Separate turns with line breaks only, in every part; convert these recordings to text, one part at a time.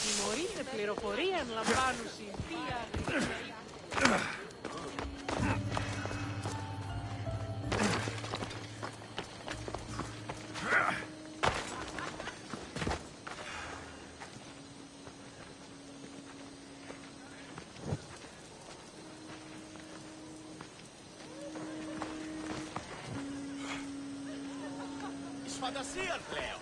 Τιμωρείται πληροφορία αν λαμβάνουν συμπία.
Φαντασία πλέον.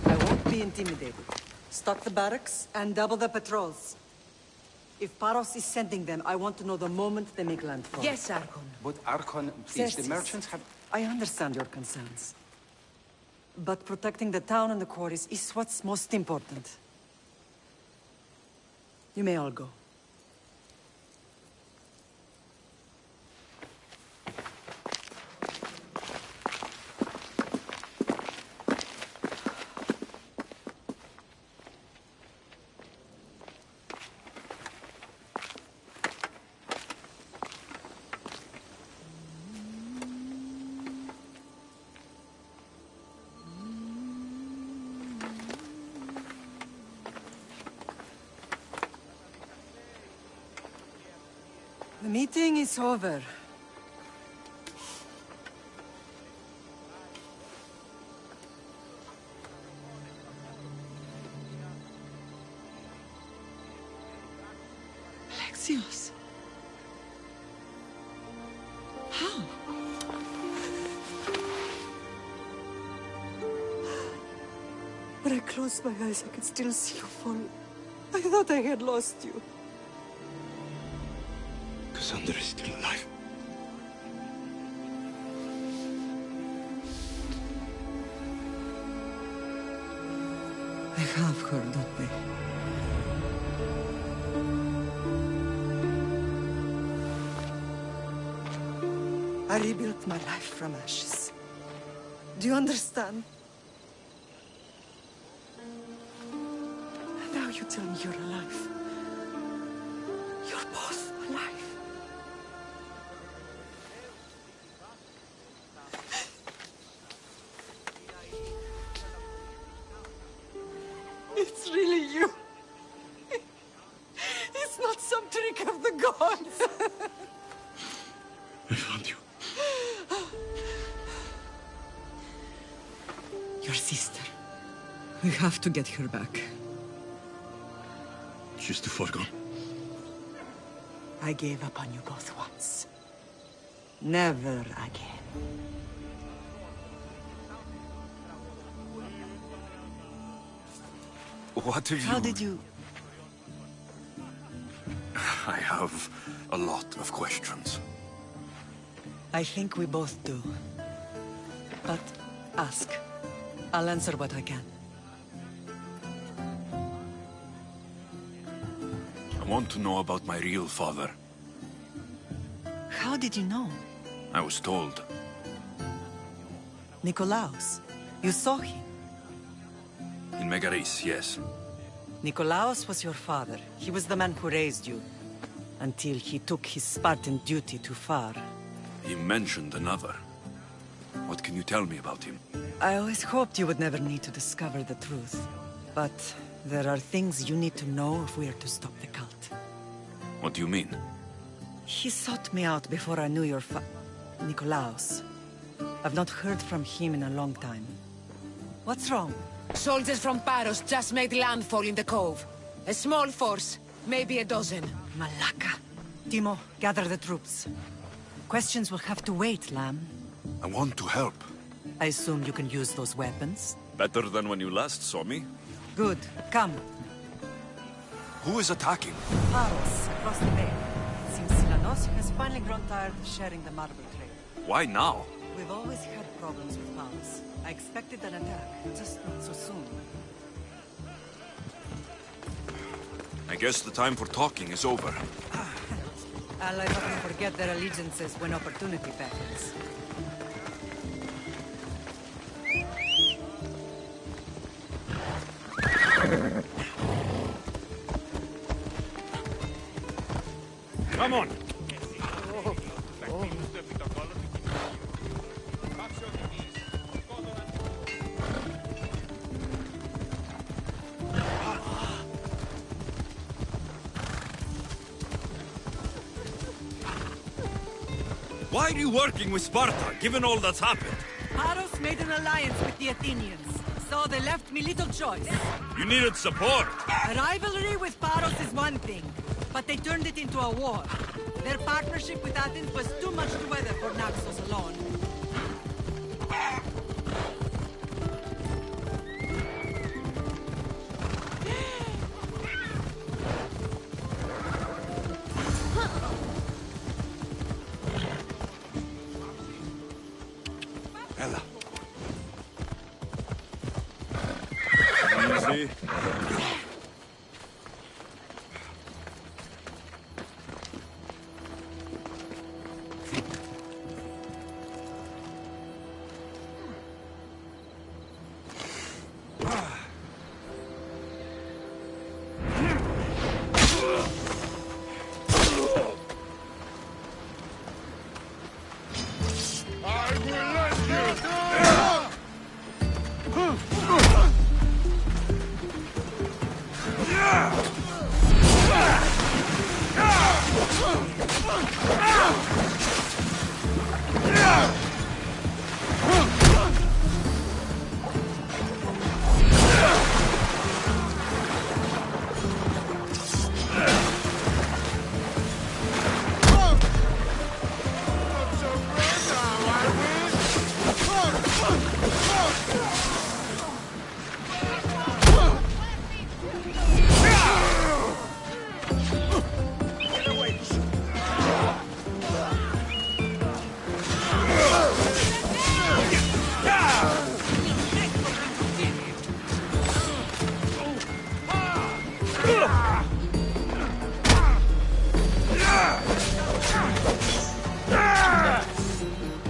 I won't be intimidated. Stock the barracks and double the patrols. If Paros is sending them, I want to know the moment they make landfall.
Yes, Archon.
But Archon, please, the merchants have...
I understand your concerns. But protecting the town and the quarries is what's most important. You may all go. The meeting is over.
Alexios. How?
When I closed my eyes, I could still see you fall. I thought I had lost you.
Cassandra is still alive.
I have her, don't they? I rebuilt my life from ashes. Do you understand? Now you tell me you're alive. You're both alive. It's really you. It's not some trick of the gods.
I found you.
Your sister. We have to get her back.
She's too far gone.
I gave up on you both once. Never again.
What have you...
How did you...
I have a lot of questions.
I think we both do. But ask. I'll answer what I can.
I want to know about my real father.
How did you know?
I was told.
Nikolaos. You saw him.
In Megaris, yes.
Nikolaos was your father. He was the man who raised you. Until he took his Spartan duty too far.
He mentioned another. What can you tell me about him?
I always hoped you would never need to discover the truth. But there are things you need to know if we are to stop the cult.
What do you mean?
He sought me out before I knew your Nikolaos. I've not heard from him in a long time. What's wrong?
Soldiers from Paros just made landfall in the cove. A small force, maybe a dozen.
Malaka. Timo, gather the troops. Questions will have to wait, Lamb.
I want to help.
I assume you can use those weapons?
Better than when you last saw me.
Good. Come.
Who is attacking?
Paros, across the bay. It seems Silanos has finally grown tired of sharing the marble trade.
Why now?
We've always had problems with Paros. I expected an attack, just not so soon.
I guess the time for talking is over.
Allies often forget their allegiances when opportunity beckons.
Come on!
Why are you working with Sparta, given all that's happened?
Paros made an alliance with the Athenians, so they left me little choice.
You needed support.
A rivalry with Paros is one thing, but they turned it into a war. Their partnership with Athens was too much to weather for Naxos alone.
Ella.
Easy.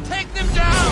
Take them down!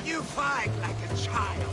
You fight like a child.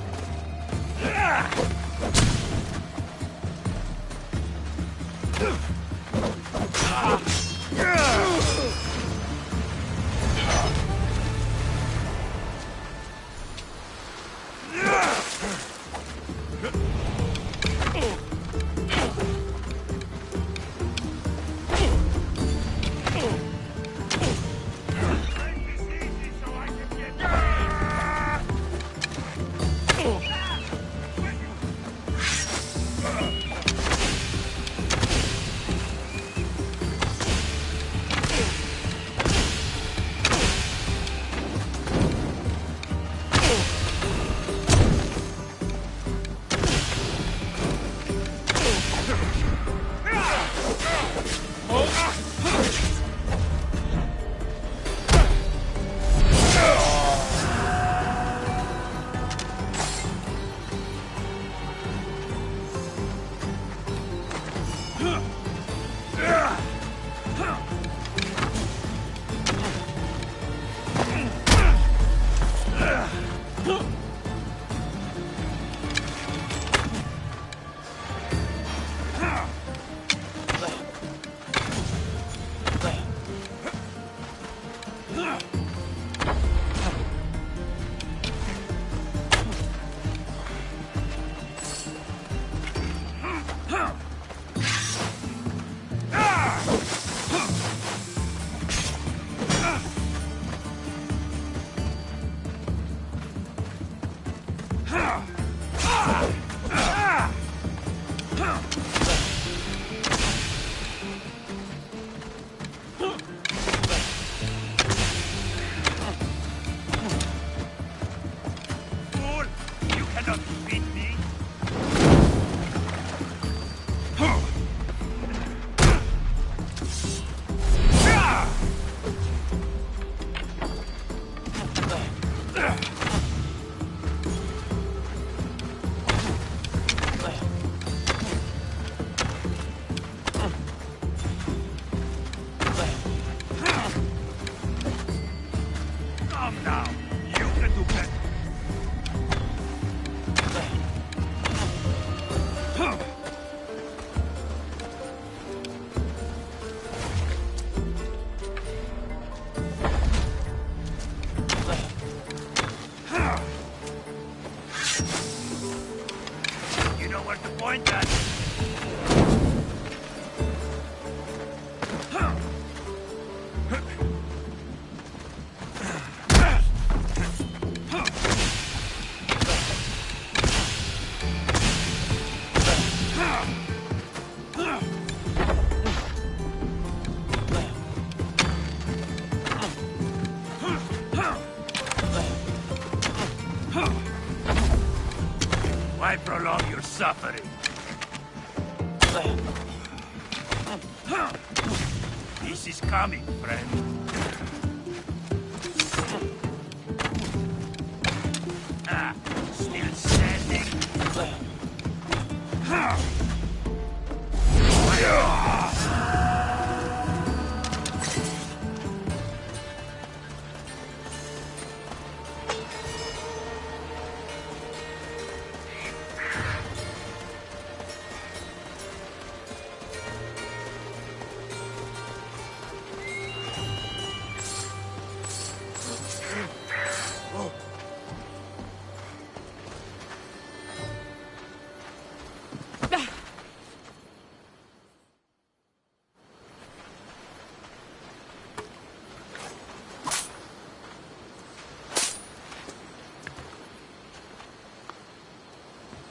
Why prolong your suffering? This is coming, friend. Ah, still standing?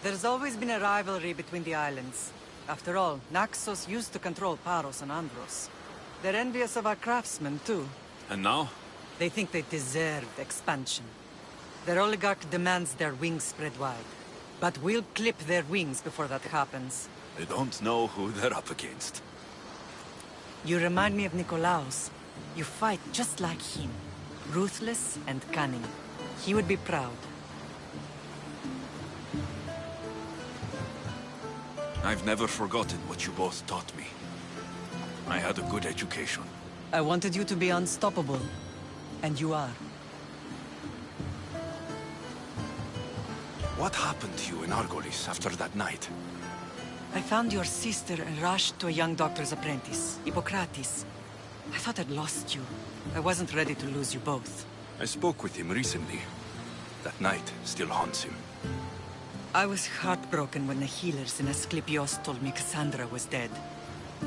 There's always been a rivalry between the islands. After all, Naxos used to control Paros and Andros. They're envious of our craftsmen, too.
And now?
They think they deserve expansion. Their oligarch demands their wings spread wide. But we'll clip their wings before that happens.
They don't know who they're up against.
You remind me of Nikolaos. You fight just like him. Ruthless and cunning. He would be proud.
I've never forgotten what you both taught me. I had a good education.
I wanted you to be unstoppable. And you are.
What happened to you in Argolis after that night?
I found your sister and rushed to a young doctor's apprentice, Hippocrates. I thought I'd lost you. I wasn't ready to lose you both.
I spoke with him recently. That night still haunts him.
I was heartbroken when the healers in Asclepios told me Cassandra was dead.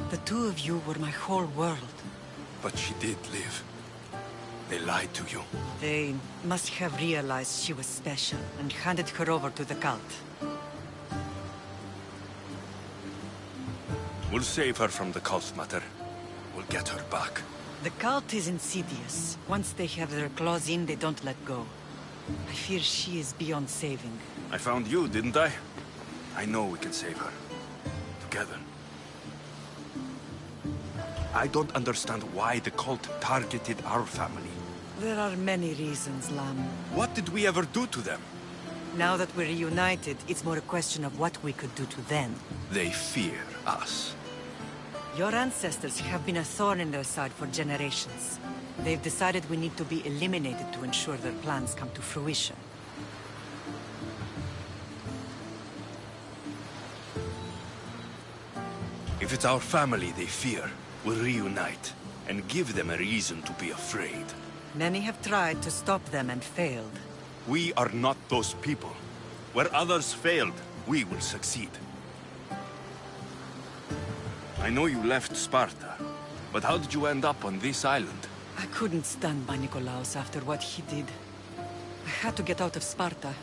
The two of you were my whole world.
But she did live. They lied to you.
They must have realized she was special and handed her over to the cult.
We'll save her from the cult matter. We'll get her back.
The cult is insidious. Once they have their claws in, they don't let go. I fear she is beyond saving.
I found you, didn't I? I know we can save her. Together. I don't understand why the cult targeted our family.
There are many reasons, Lam.
What did we ever do to them?
Now that we're reunited, it's more a question of what we could do to them.
They fear us.
Your ancestors have been a thorn in their side for generations. They've decided we need to be eliminated to ensure their plans come to fruition.
If it's our family they fear, we'll reunite and give them a reason to be afraid.
Many have tried to stop them and failed.
We are not those people. Where others failed, we will succeed. I know you left Sparta, but how did you end up on this island?
I couldn't stand by Nikolaos after what he did. I had to get out of Sparta.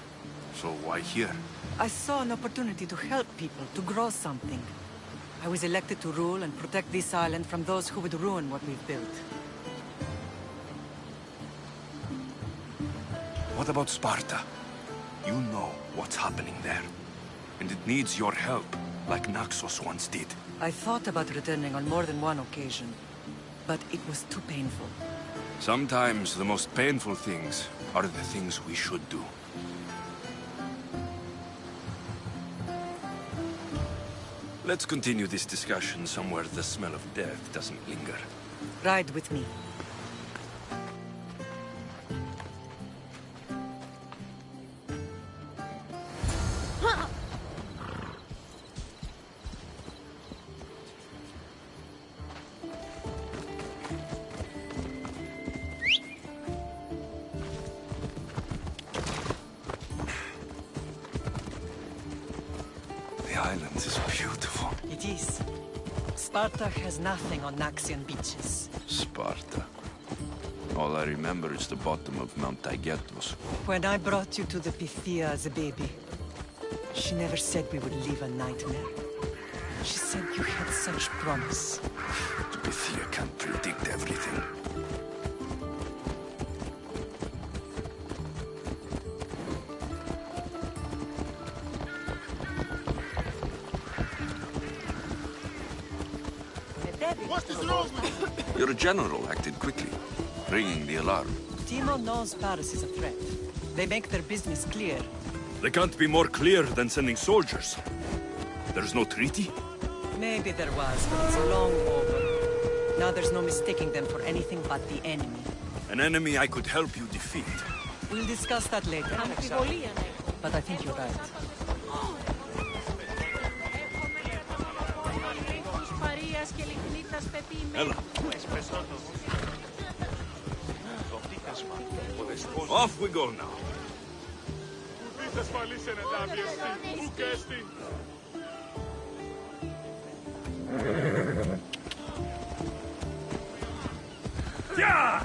So why here?
I saw an opportunity to help people, to grow something. I was elected to rule and protect this island from those who would ruin what we've built.
What about Sparta? You know what's happening there. And it needs your help, like Naxos once did.
I thought about returning on more than one occasion, but it was too painful.
Sometimes the most painful things are the things we should do. Let's continue this discussion somewhere the smell of death doesn't linger.
Ride with me.
The island is beautiful.
It is. Sparta has nothing on Naxian beaches.
Sparta. I remember it's the bottom of Mount Taygetos.
When I brought you to the Pythia as a baby, she never said we would live a nightmare. She said you had such promise.
The Pythia can't predict everything. Your general acted quickly, ringing the alarm.
Timo knows Paris is a threat. They make their business clear.
They can't be more clear than sending soldiers. There's no treaty?
Maybe there was, but it's long over. Now there's no mistaking them for anything but the enemy.
An enemy I could help you defeat.
We'll discuss that later.
Αμφιβολία να έχω.
But I think you're right.
Τους Παρίας και Λιχνίτας πεποιημένους.
Έλα. Off we go now. Yeah!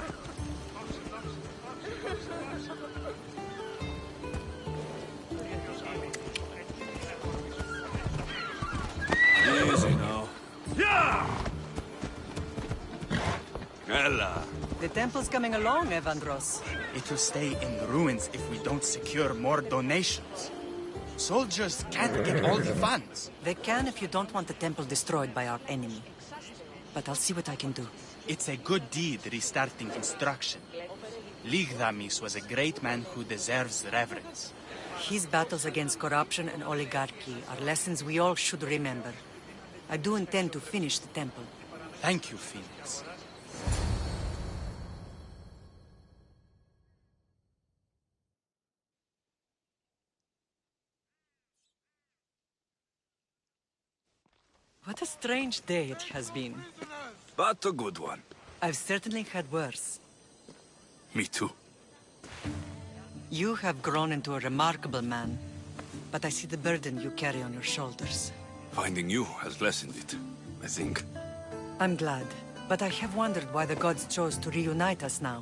Easy now. Yeah! Ella.
The temple's coming along, Evandros.
It will stay in ruins if we don't secure more donations. Soldiers can't get all the funds.
They can if you don't want the temple destroyed by our enemy. But I'll see what I can do.
It's a good deed restarting construction. Ligdamis was a great man who deserves reverence.
His battles against corruption and oligarchy are lessons we all should remember. I do intend to finish the temple.
Thank you, Felix.
What a strange day it has been.
But a good one.
I've certainly had worse.
Me too.
You have grown into a remarkable man, but I see the burden you carry on your shoulders.
Finding you has lessened it, I think.
I'm glad, but I have wondered why the gods chose to reunite us now.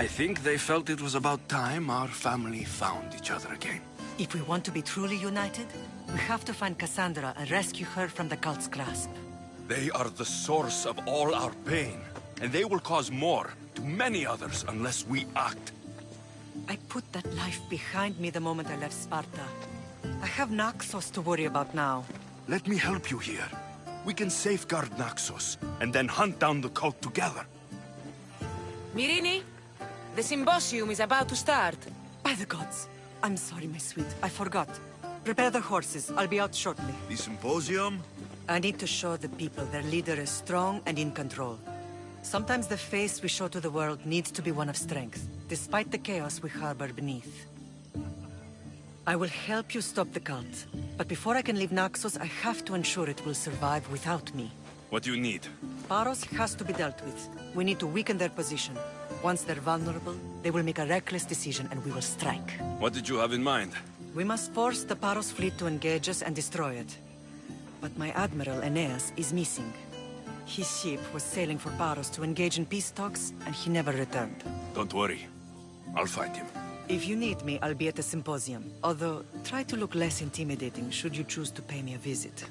I think they felt it was about time our family found each other again.
If we want to be truly united, we have to find Cassandra and rescue her from the cult's grasp.
They are the source of all our pain, and they will cause more to many others unless we act.
I put that life behind me the moment I left Sparta. I have Naxos to worry about now.
Let me help you here. We can safeguard Naxos, and then hunt down the cult together.
Myrrine, the symposium is about to start.
By the gods. I'm sorry, my sweet. I forgot. Prepare the horses. I'll be out shortly.
The symposium?
I need to show the people their leader is strong and in control. Sometimes the face we show to the world needs to be one of strength, despite the chaos we harbor beneath. I will help you stop the cult, but before I can leave Naxos, I have to ensure it will survive without me.
What do you need?
Paros has to be dealt with. We need to weaken their position. Once they're vulnerable, they will make a reckless decision and we will strike.
What did you have in mind?
We must force the Paros fleet to engage us and destroy it. But my admiral, Aeneas, is missing. His ship was sailing for Paros to engage in peace talks, and he never returned.
Don't worry. I'll find him.
If you need me, I'll be at the symposium. Although, try to look less intimidating should you choose to pay me a visit.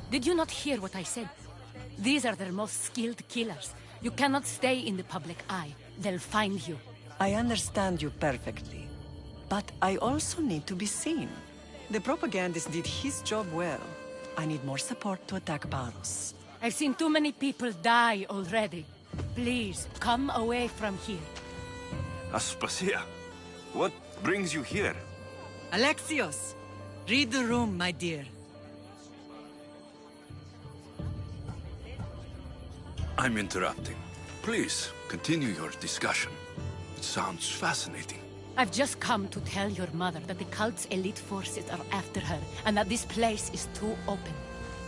Did you not hear what I said? These are their most skilled killers. You cannot stay in the public eye. They'll find you.
I understand you perfectly. But I also need to be seen. The propagandist did his job well. I need more support to attack Paros.
I've seen too many people die already. Please, come away from here.
Aspasia, what brings you here?
Alexios! Read the room, my dear.
I'm interrupting. Please, continue your discussion. It sounds fascinating.
I've just come to tell your mother that the cult's elite forces are after her, and that this place is too open.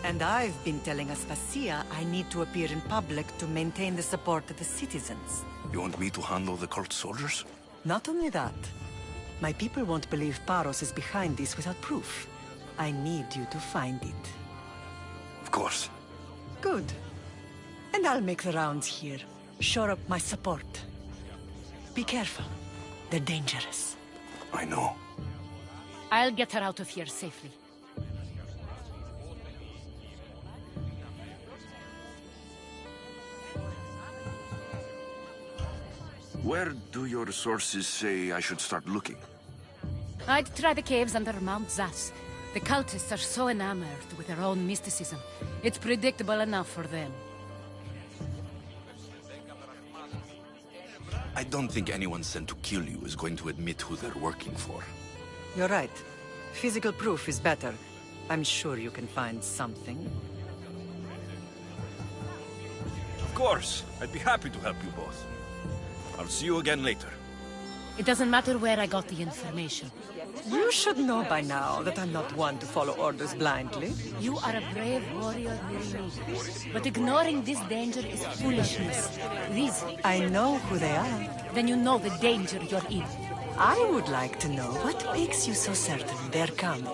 And I've been telling Aspasia I need to appear in public to maintain the support of the citizens.
You want me to handle the cult soldiers?
Not only that, my people won't believe Paros is behind this without proof. I need you to find it.
Of course.
Good. And I'll make the rounds here. Shore up my support. Be careful. They're dangerous.
I know.
I'll get her out of here safely.
Where do your sources say I should start looking?
I'd try the caves under Mount Zas. The cultists are so enamored with their own mysticism. It's predictable enough for them.
I don't think anyone sent to kill you is going to admit who they're working for.
You're right. Physical proof is better. I'm sure you can find something.
Of course. I'd be happy to help you both. I'll see you again later.
It doesn't matter where I got the information.
You should know by now that I'm not one to follow orders blindly.
You are a brave warrior, Miri. But ignoring this danger is foolishness. These...
I know who they are.
Then you know the danger you're in.
I would like to know what makes you so certain they're coming.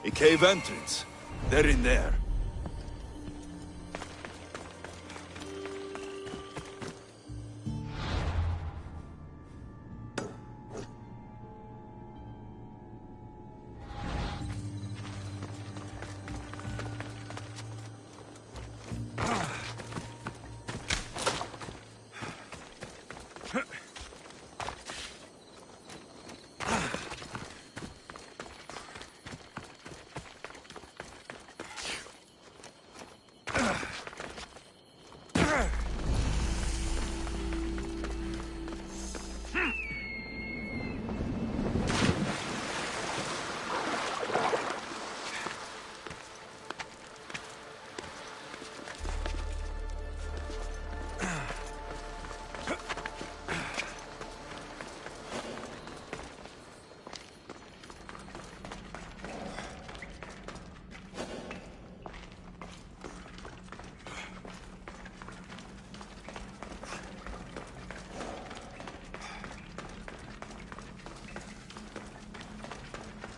A cave entrance. They're in there.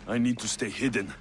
I need to stay hidden.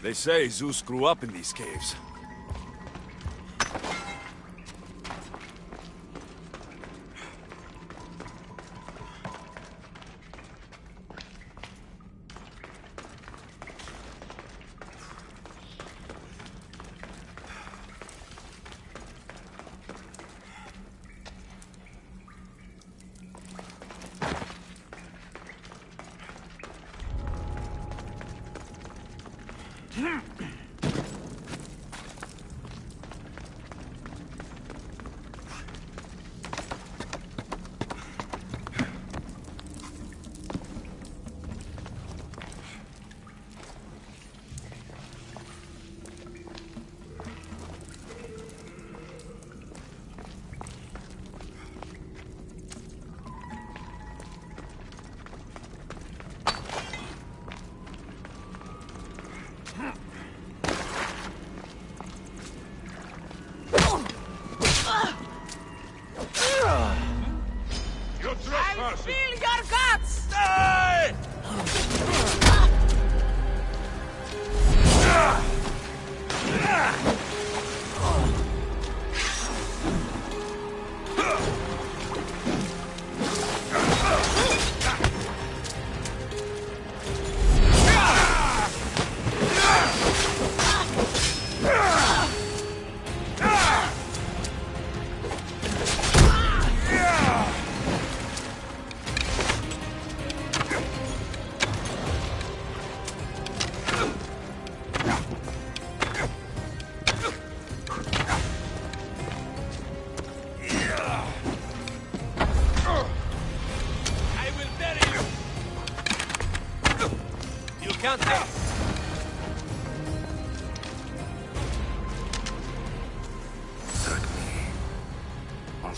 They say Zeus grew up in these caves.
I'll feel your guts!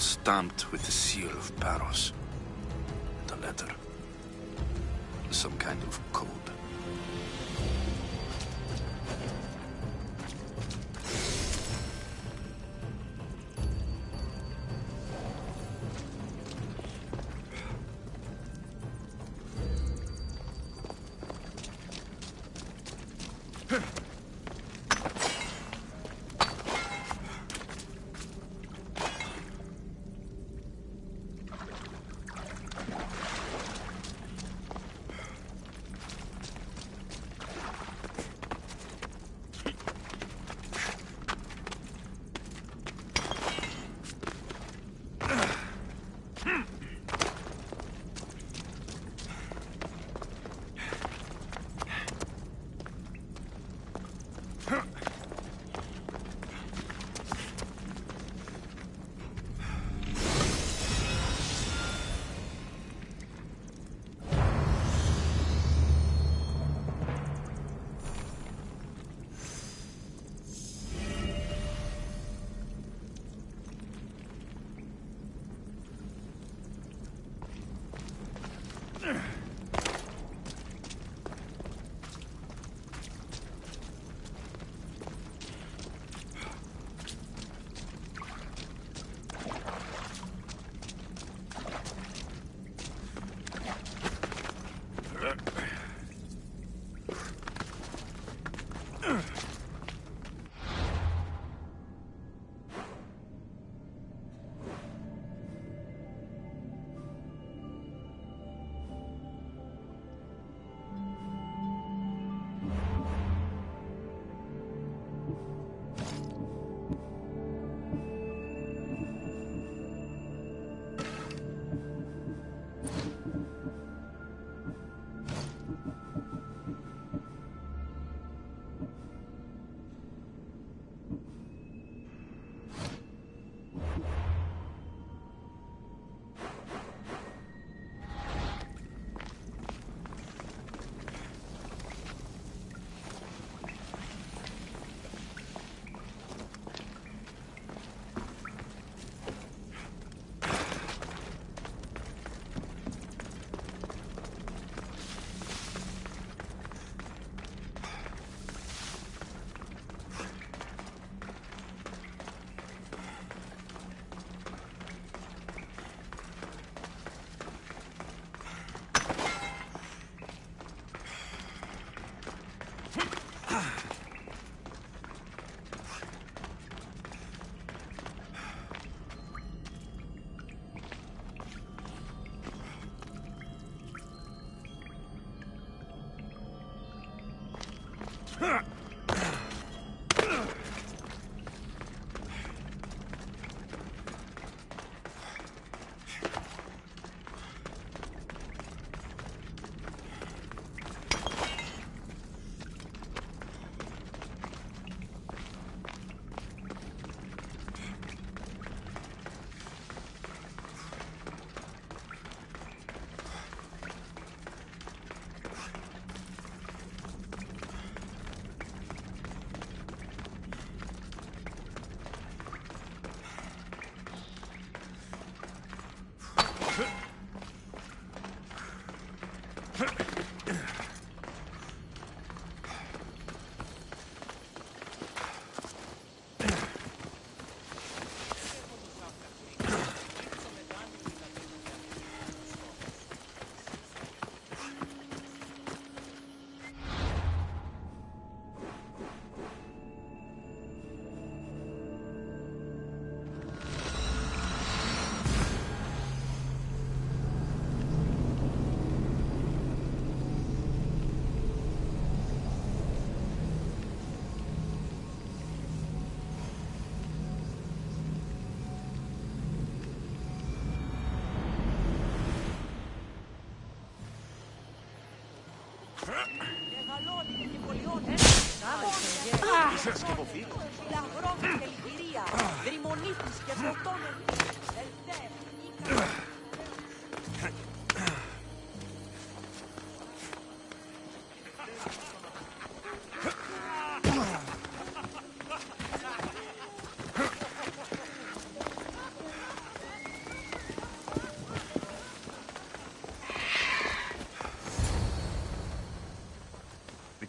Stamped with the seal of Paros. The letter. Some kind of code.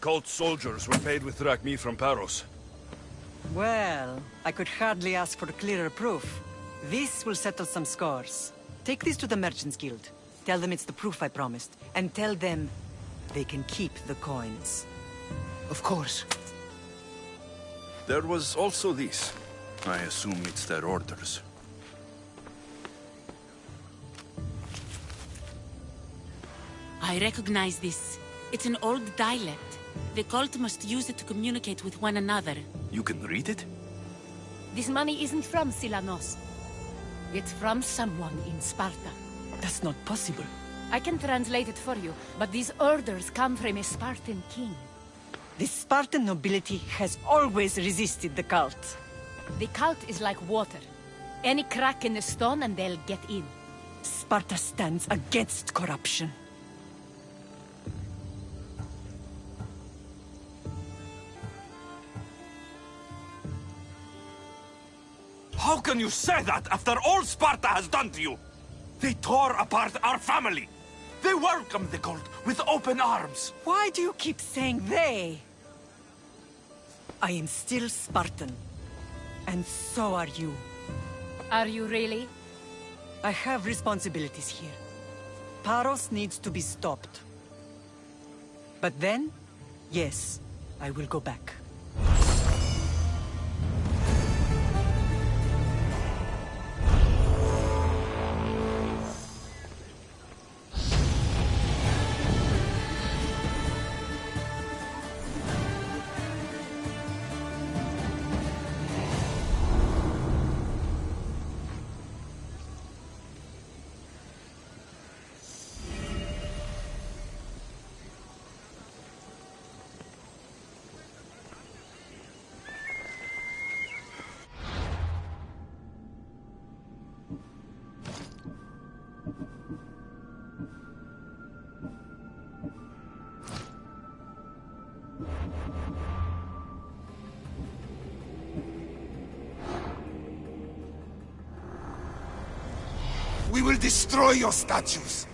Cult soldiers were paid with drachmi from Paros.
Well, I could hardly ask for clearer proof. This will settle some scores. Take this to the Merchants Guild. Tell them it's the proof I promised. And tell them they can keep the coins.
Of course.
There was also this. I assume it's their orders.
I recognize this. It's an old dialect. The cult must use it to communicate with one another.
You can read it?
This money isn't from Silanos. It's from someone in Sparta.
That's not possible.
I can translate it for you, but these orders come from a Spartan king.
The Spartan nobility has always resisted the cult.
The cult is like water. Any crack in the stone and they'll get in.
Sparta stands against corruption.
How can you say that after all Sparta has done to you? They tore apart our family. They welcomed the cult with open arms.
Why do you keep saying they? I am still Spartan. And so are you.
Are you really?
I have responsibilities here. Paros needs to be stopped. But then, yes, I will go back.
We will destroy your statues.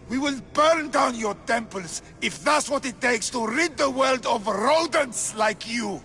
We will burn down your temples if that's what it takes to rid the world of rodents like you.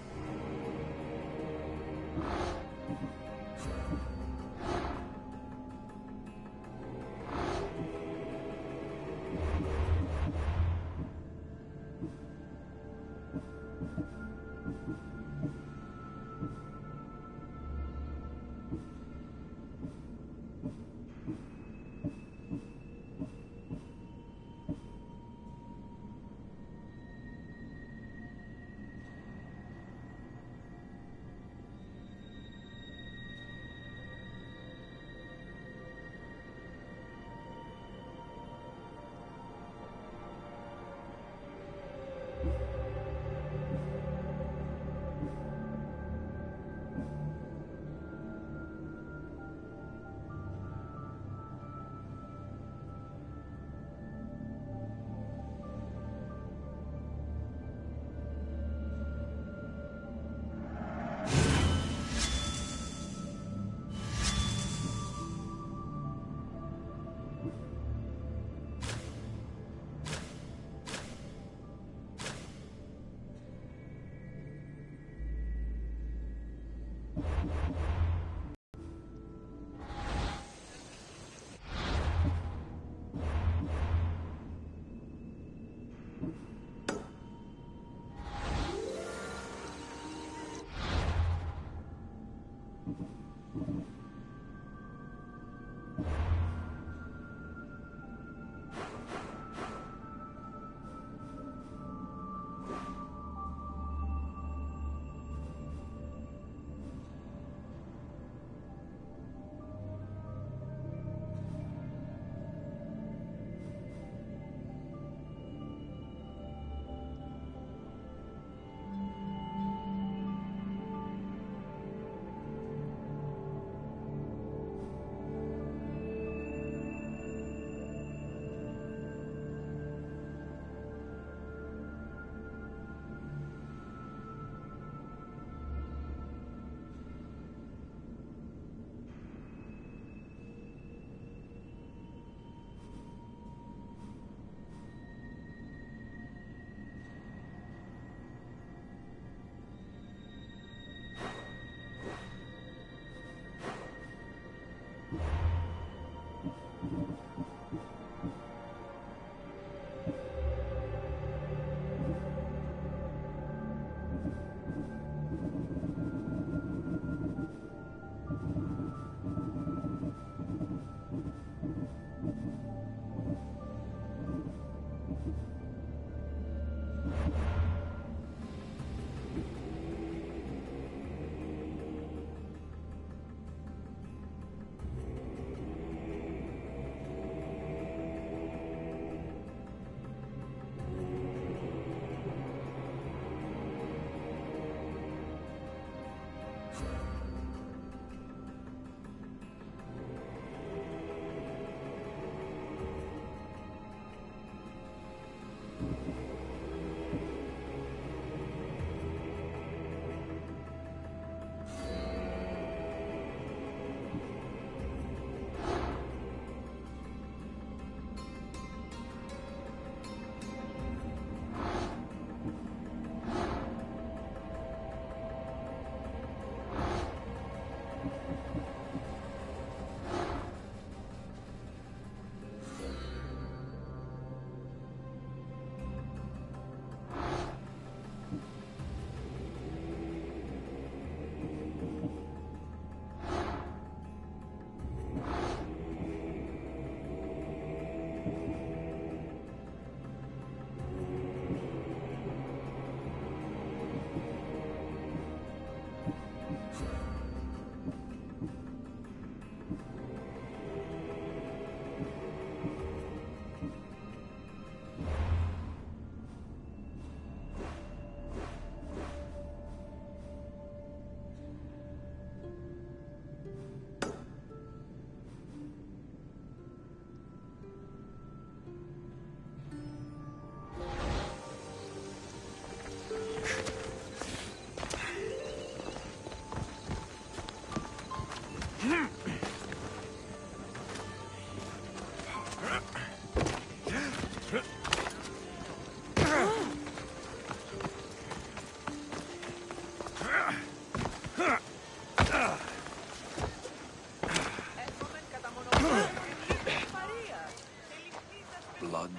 Blood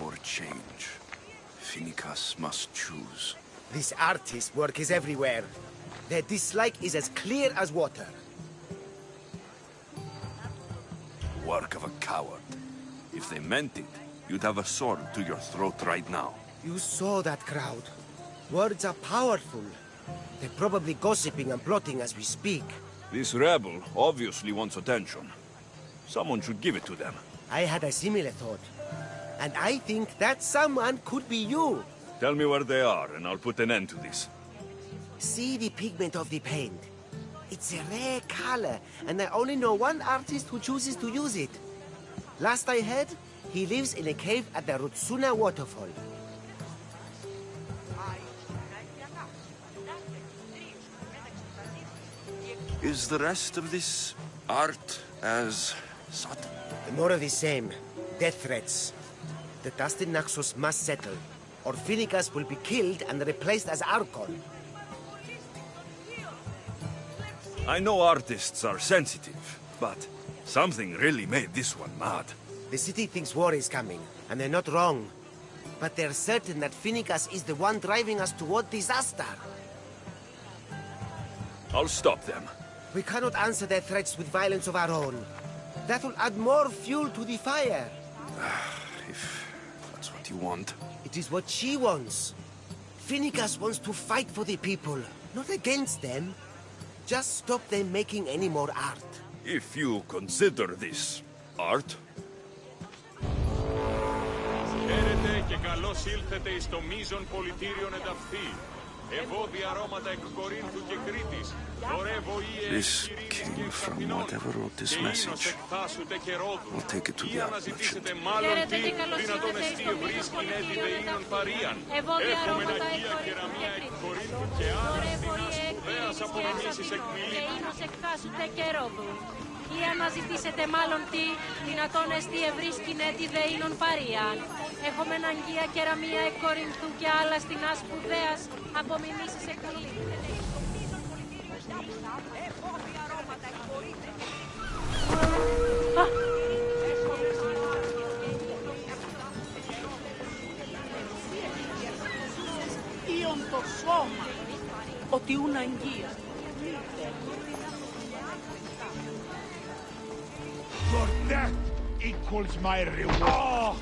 or change. Finicus must choose.
This artist's work is everywhere. Their dislike is as clear as water.
Work of a coward. If they meant it, you'd have a sword to your throat right now.
You saw that crowd. Words are powerful. They're probably gossiping and plotting as we speak.
This rebel obviously wants attention. Someone should give it to them.
I had a similar thought. And I think that someone could be you.
Tell me where they are, and I'll put an end to this.
See the pigment of the paint. It's a rare color, and I only know one artist who chooses to use it. Last I heard, he lives in a cave at the Rutsuna waterfall.
Is the rest of this art as subtle?
More of the same. Death threats. The dust in Naxos must settle, or Finicus will be killed and replaced as Archon.
I know artists are sensitive, but something really made this one mad.
The city thinks war is coming, and they're not wrong. But they're certain that Finnegas is the one driving us toward disaster.
I'll stop them.
We cannot answer their threats with violence of our own. That will add more fuel to the fire.
If that's what you want.
It is what she wants. Finnegas wants to fight for the people, not against them. Just stop them making any more art.
If you consider this art.
Χαίρετε και καλώς ήλθετε εις το μείζον πολιτήριον ενταυθεί. Ευώδια αρώματα εκ Κορίνθου και Κρήτης.
This came from whatever wrote this message. I'll take it to the art merchant.
Χαίρετε και καλώς ήλθετε εις το μείζον πολιτήριον ενταυθεί. Ευώδια αρώματα εκ Κορίνθου και Κρήτης. Και Ρόδου. Ή αναζητήσετε μάλλον τι, δυνατόν εστί ευρύς κινέτη δεΐνων παρίαν. Έχομεν αγγεία κεραμία εκ Κορινθού και άλλα στινά σπουδαίας απομιμήσεις εκ
Ήον το σώμα, ότι ούν αγγεία.
Your death equals my reward.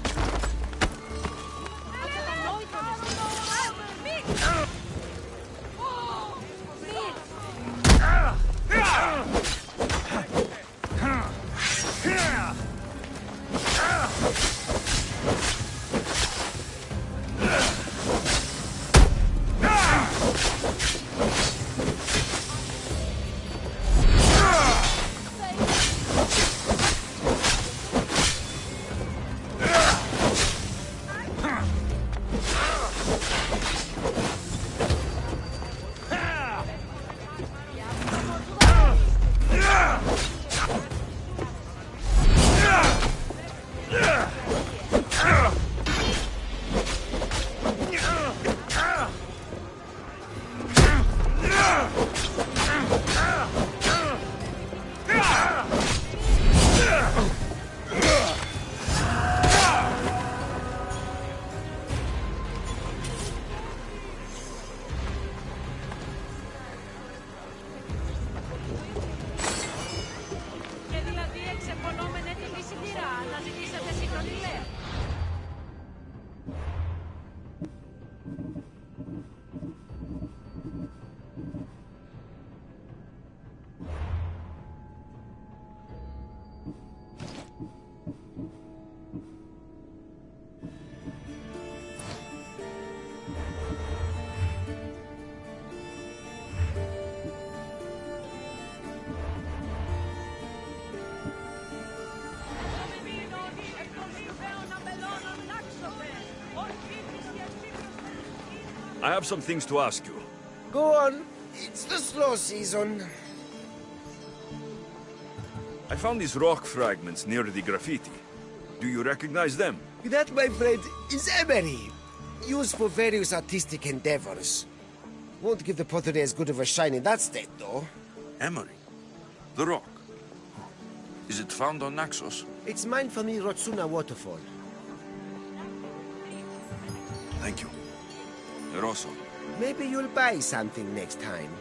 I have some things to ask you.
Go on. It's the slow season.
I found these rock fragments near the graffiti. Do you recognize them?
That, my friend, is emery. Used for various artistic endeavors. Won't give the pottery as good of a shine in that state, though.
Emery? The rock? Is it found on Naxos?
It's mined from the Rotsuna waterfall.
Thank you. Rosso.
Maybe you'll buy something next time.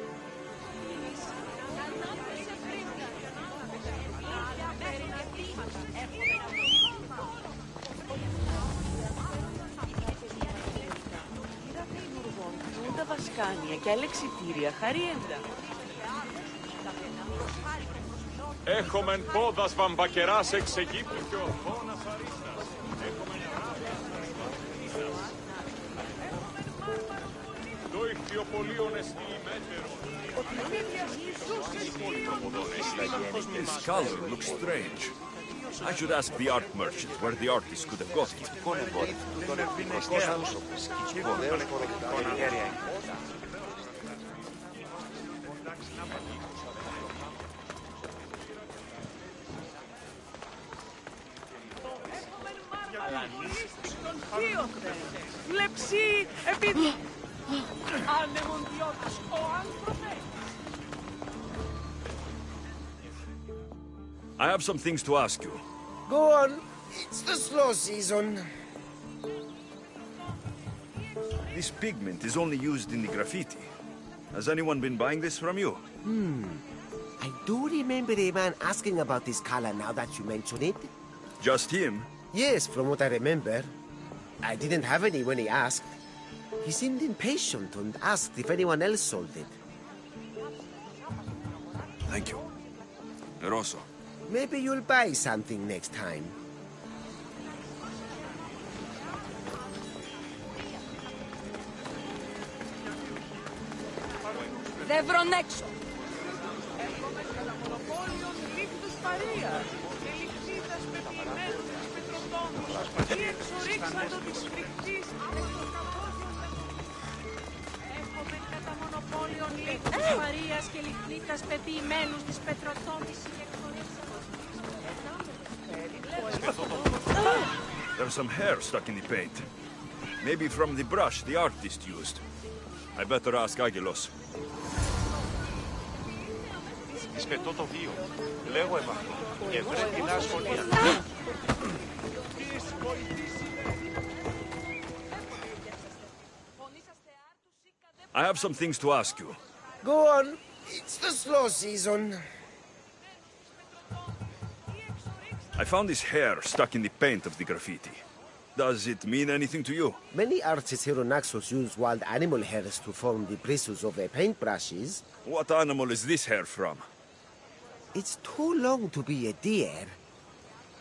Τα βασκάνια και άλλα εξιτήρια χαρίεντα.
Έχομεν πόδας βαμβακεράς εξ Αιγύπτου και ορθώνας αρίστας. Το ηχθιοπολίον εστί μέτερον.
This color looks strange. I should ask the art merchant where the artist could have got it.
Λεψί, επειδή... Ανεμοντιώτας ο άνθρωπες.
I have some things to ask you.
Go on. It's the slow season.
This pigment is only used in the graffiti. Has anyone been buying this from you?
I do remember a man asking about this color now that you mention it.
Just him?
Yes, from what I remember. I didn't have any when he asked. He seemed impatient and asked if anyone else sold it.
Thank you. Eroso.
Maybe you'll buy something next time.
Δεν βρονέξω.
Έχουμε κατά μονοπόλιο λίθους Παρίας και λιχνίτας πεποιημένους της πετροτόμης και
There's some hair stuck in the paint. Maybe from the brush the artist used. I better ask Agilos.
Ισπετώ το βίο. Λέγω εμαχτώ. Και βρέπει να σχολεία.
I have some things to ask you.
Go on. It's the slow season.
I found this hair stuck in the paint of the graffiti. Does it mean anything to you?
Many artists here on Naxos use wild animal hairs to form the bristles of their paintbrushes.
What animal is this hair from?
It's too long to be a deer.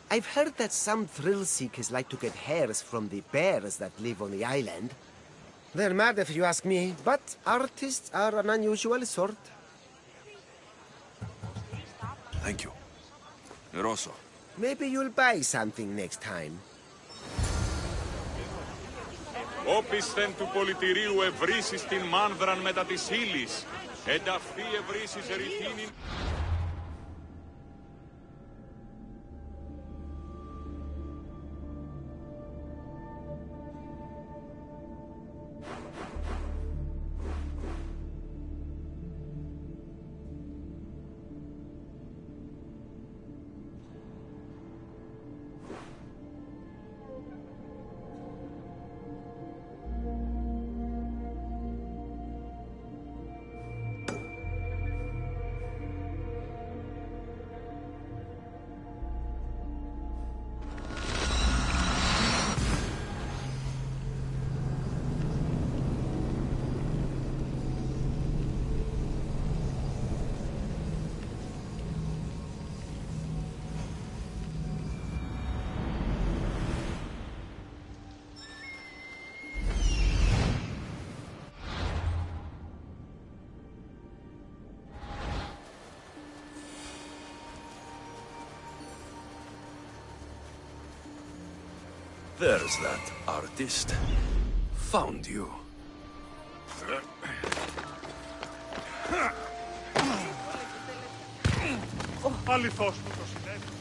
I've heard that some thrill seekers like to get hairs from the bears that live on the island. They're mad if you ask me, but artists are an unusual sort.
Thank you. Eroso.
Maybe you'll buy something next time.
Όπισθεν του πολιτηρίου ευρύσεις την μάνδραν μετά της ύλης. Ενταυτή ευρύσεις ρηθήνην.
There's that artist. Found you.
Αληθώς μου το συνέβη.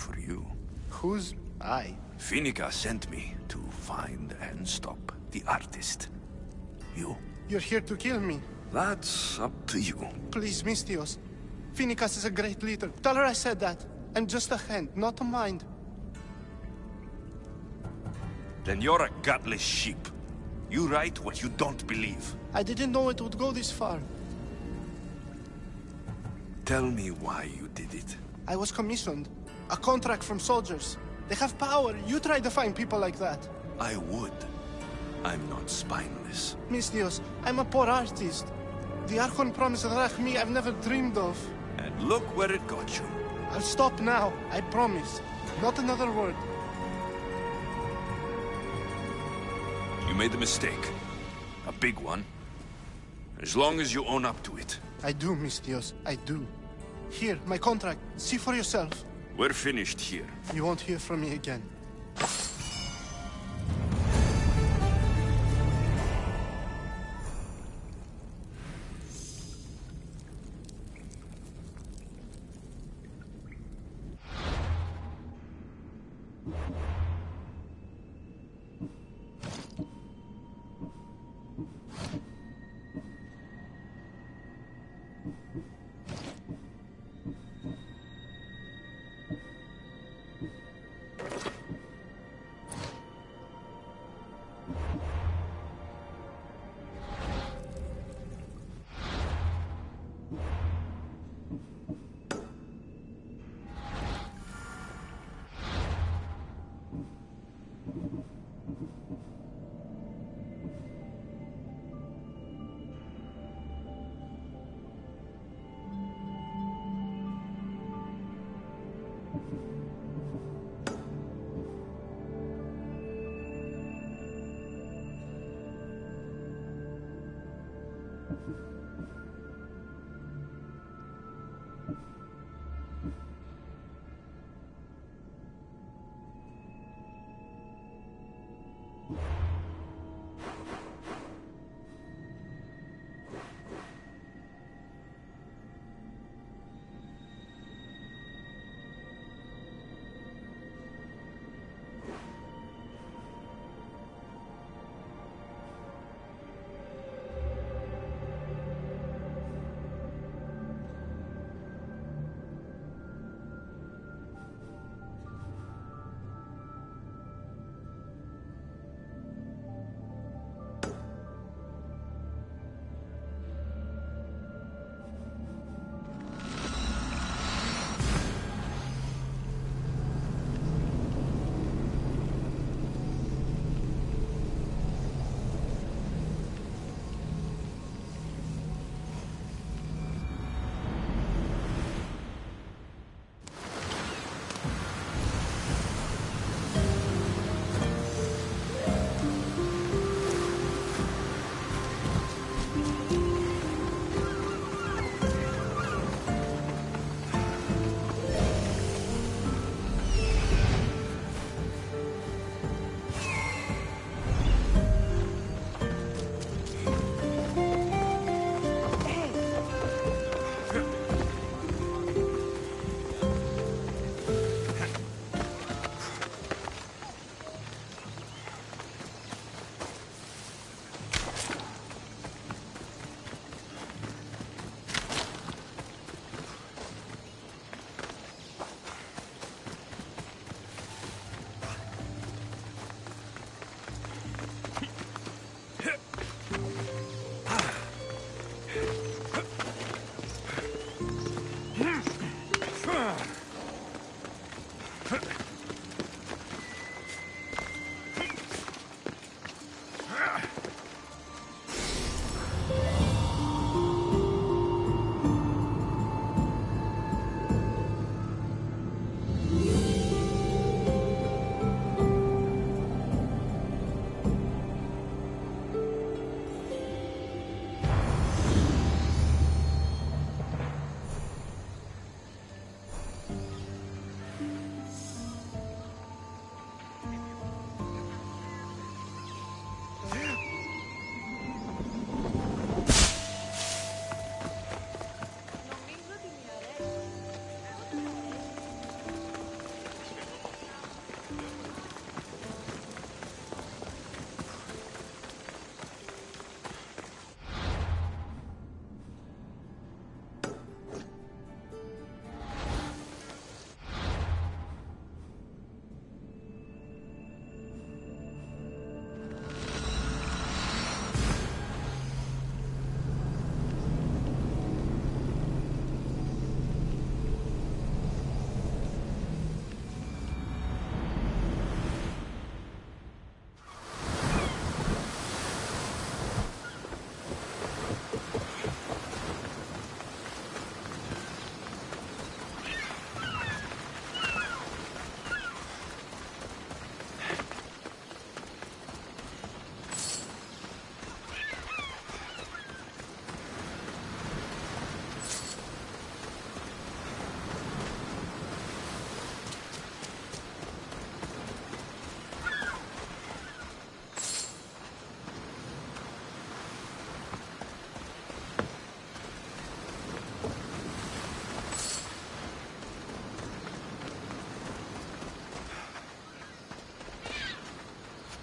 for you.
Who's I?
Finica sent me to find and stop the artist. You?
You're here to kill me.
That's up to you.
Please, Misthios. Finicas is a great leader. Tell her I said that. I'm just a hand, not a mind.
Then you're a gutless sheep. You write what you don't believe.
I didn't know it would go this far.
Tell me why you did it.
I was commissioned. A contract from soldiers. They have power. You try to find people like that.
I would. I'm not spineless.
Misthios, I'm a poor artist. The Archon promised Rachmi I've never dreamed of.
And look where it got you.
I'll stop now, I promise. Not another word.
You made a mistake. A big one. As long as you own up to it.
I do, Misthios, I do. Here, my contract. See for yourself.
We're finished here.
You won't hear from me again.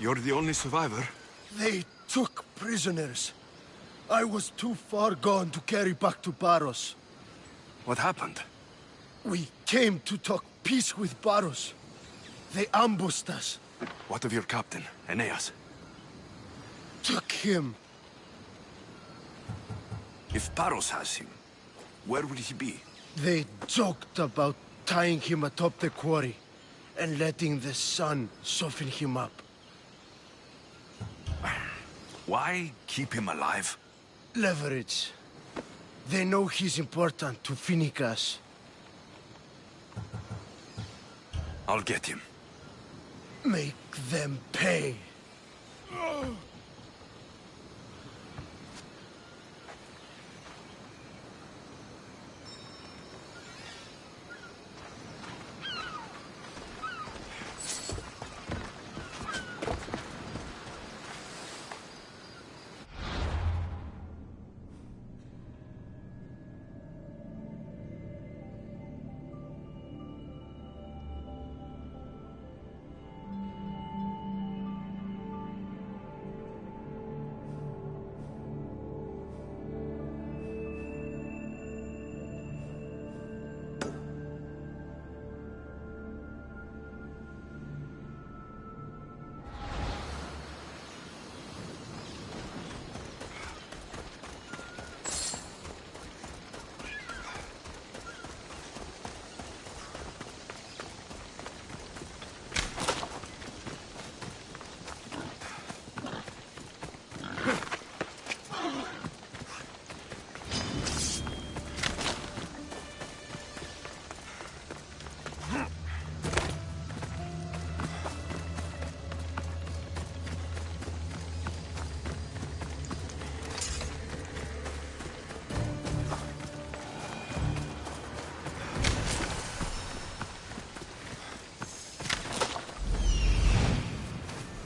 You're the only survivor?
They took prisoners. I was too far gone to carry back to Barros.
What happened?
We came to talk peace with Barros. They ambushed us.
What of your captain, Aeneas?
Took him.
If Barros has him, where will he be?
They joked about tying him atop the quarry and letting the sun soften him up.
Why keep him alive?
Leverage. They know he's important to Finicas.
I'll get him.
Make them pay.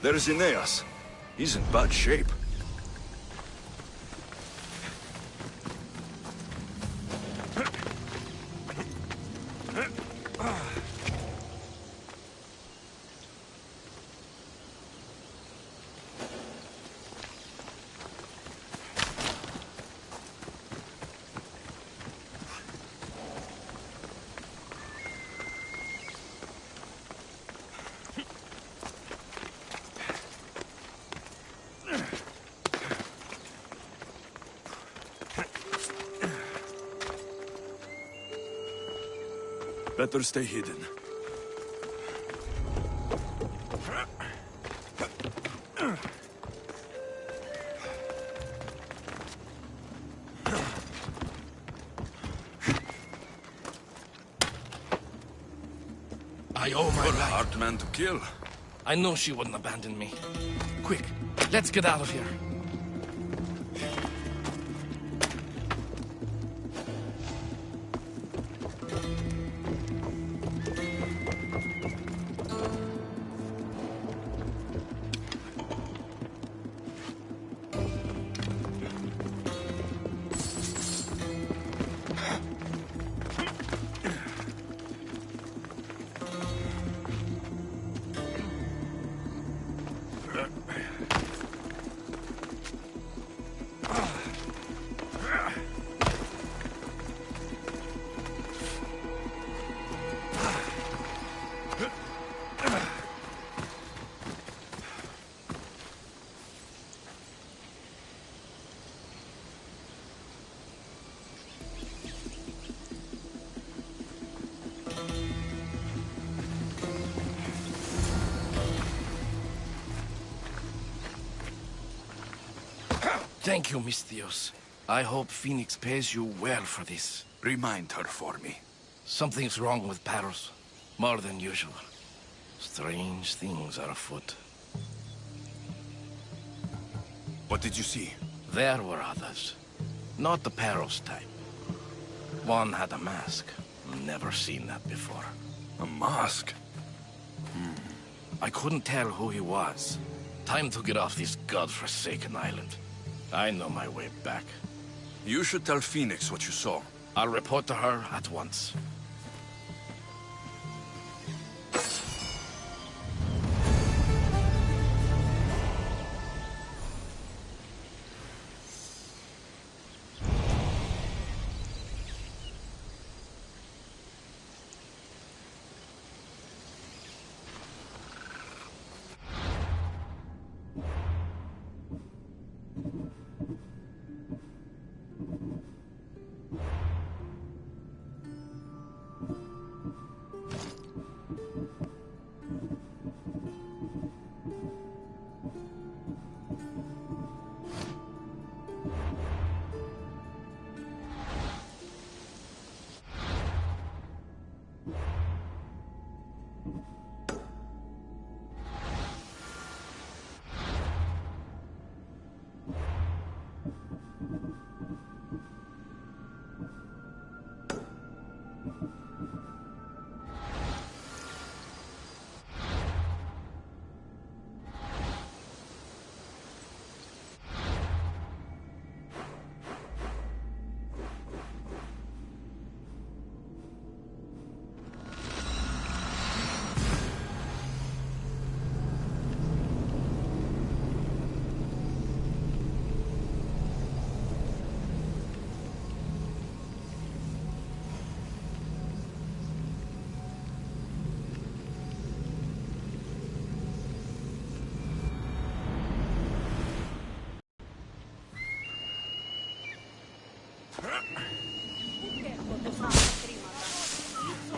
There's Aeneas. He's in bad shape. Better stay hidden.
I owe my
You're a
life.
hard man to kill.
I know she wouldn't abandon me. Quick, let's get out of here. Thank you, Misthios. I hope Phoenix pays you well for this.
Remind her for me.
Something's wrong with Paros. More than usual. Strange things are afoot.
What did you see?
There were others. Not the Paros type. One had a mask. Never seen that before.
A mask?
I couldn't tell who he was. Time to get off this godforsaken island. I know my way back.
You should tell Phoenix what you saw.
I'll report to her at once.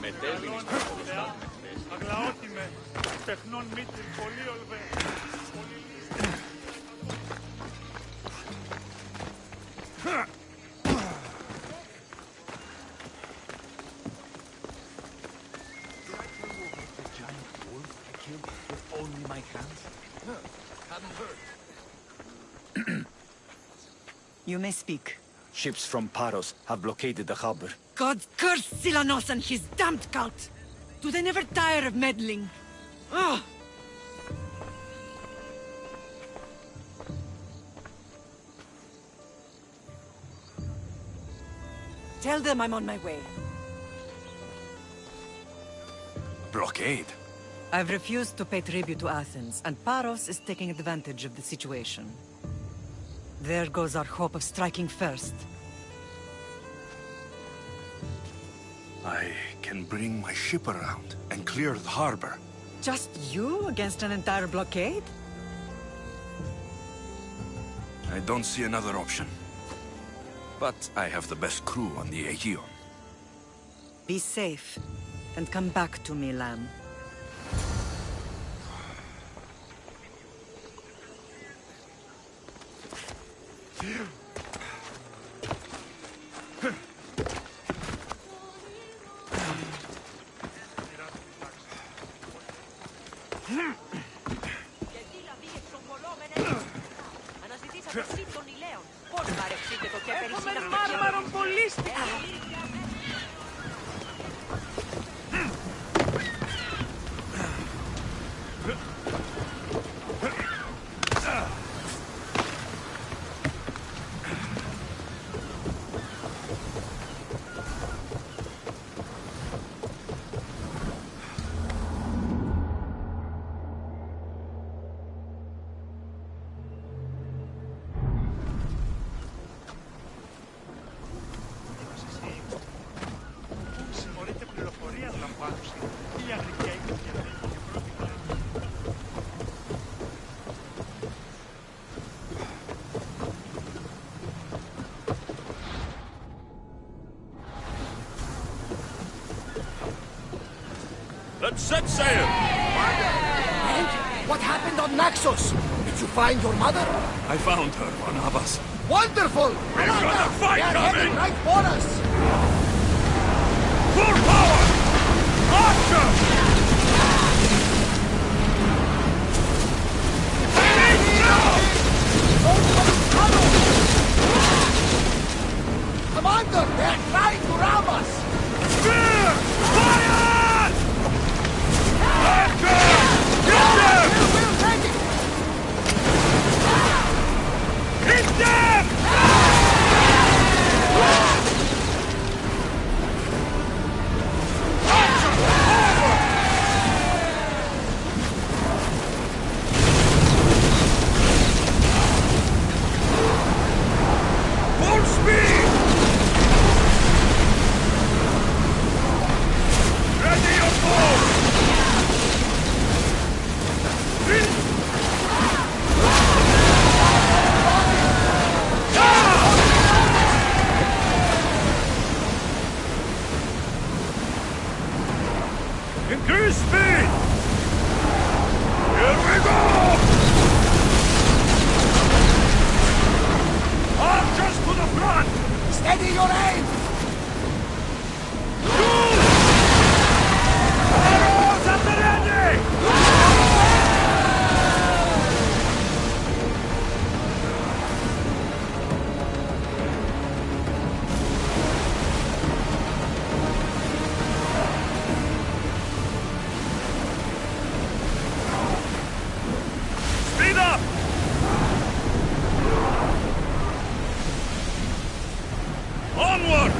Μετέβηνες το κολοστά με χθες.
Αγλαότιμε, τεχνών μήτρη, πολύ ολβέ.
Only my hands? Hadn't heard.
You may speak.
Ships from Paros have blockaded the harbor.
God curse Silanos and his damned cult! Do they never tire of meddling? Ugh! Tell them I'm on my way.
Blockade?
I've refused to pay tribute to Athens, and Paros is taking advantage of the situation. There goes our hope of striking first.
I can bring my ship around and clear the harbor.
Just you against an entire blockade?
I don't see another option. But I have the best crew on the Aegean.
Be safe, and come back to me, lamb.
Let's set sail!
And what happened on Naxos? Did you find your mother?
I found her on Abbas.
Wonderful!
We've got a fight
They're
coming!
heading right for us!
Full power! Archer!
Commander, they're trying to ram us!
Spear! Fire! Archer! Get them!
We'll take it!
Hit them! Full speed! Ready your bow! Increase speed! Here we go! Archers to the front!
Steady your aim!
Shoot! Arrows at the ready! Speed up! Onward!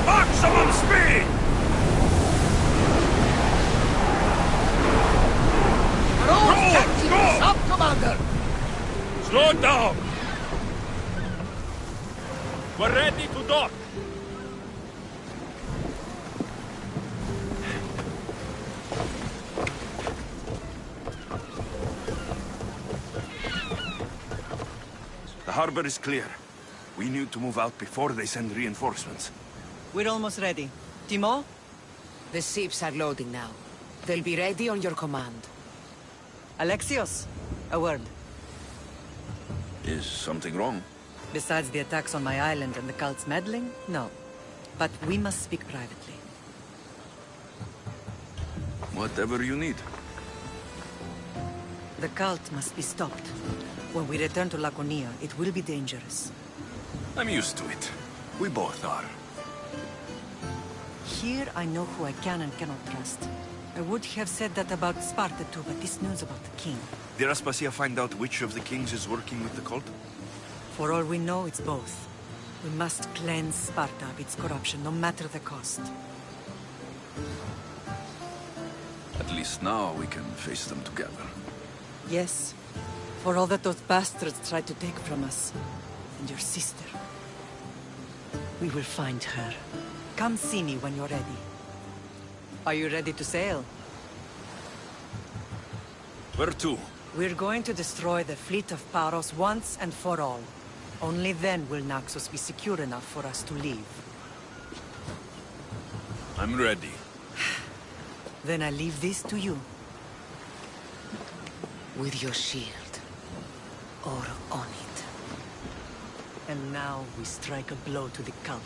Maximum speed!
Go! Up, Commander!
Slow down! We're ready to dock!
The harbor is clear. We need to move out before they send reinforcements.
We're almost ready. Timo?
The ships are loading now. They'll be ready on your command.
Alexios, a word.
Is something wrong?
Besides the attacks on my island and the cult's meddling, no. But we must speak privately.
Whatever you need.
The cult must be stopped. When we return to Laconia, it will be dangerous.
I'm used to it. We both are.
Here I know who I can and cannot trust. I would have said that about Sparta too, but this news about the king.
Did Aspasia find out which of the kings is working with the cult?
For all we know, it's both. We must cleanse Sparta of its corruption, no matter the cost.
At least now we can face them together.
Yes. For all that those bastards tried to take from us. And your sister. We will find her. Come see me when you're ready. Are you ready to sail?
Where to?
We're going to destroy the fleet of Paros once and for all. Only then will Naxos be secure enough for us to leave.
I'm ready.
Then I leave this to you.
With your shield. Or on it.
And now we strike a blow to the cult.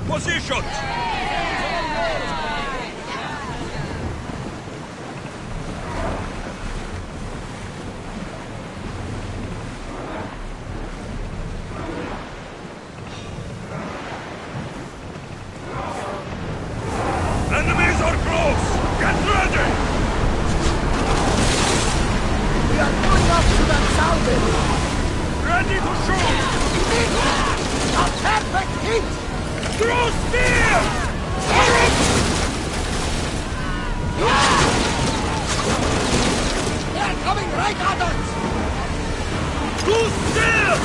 Position!
Enemies are close! Get ready!
We are going up to that salvage!
Ready to shoot!
A perfect hit!
Throw spear!
They're coming right at us!
Too still!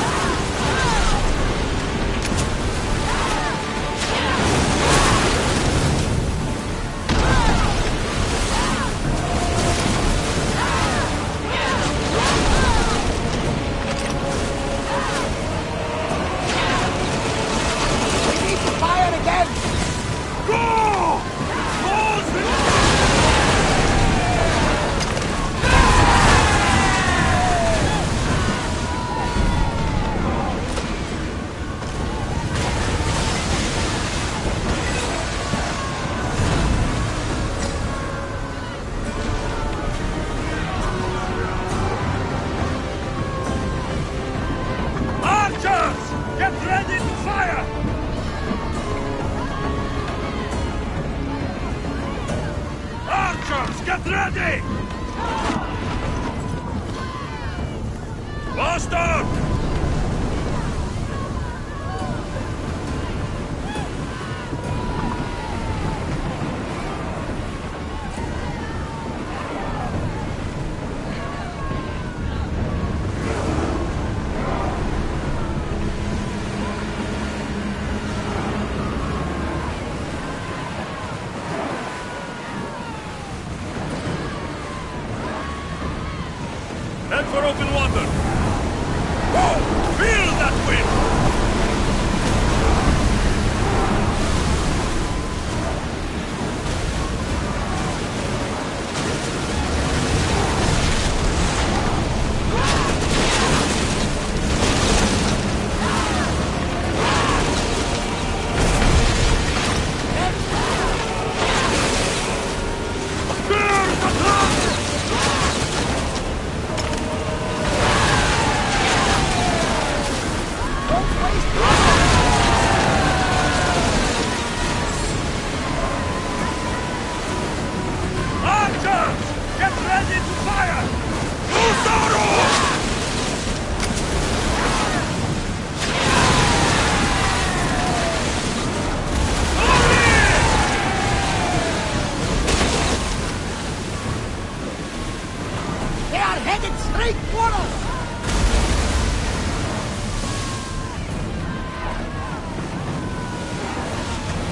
Get ready! Bastard! Head for open water! Whoa! Feel that wind!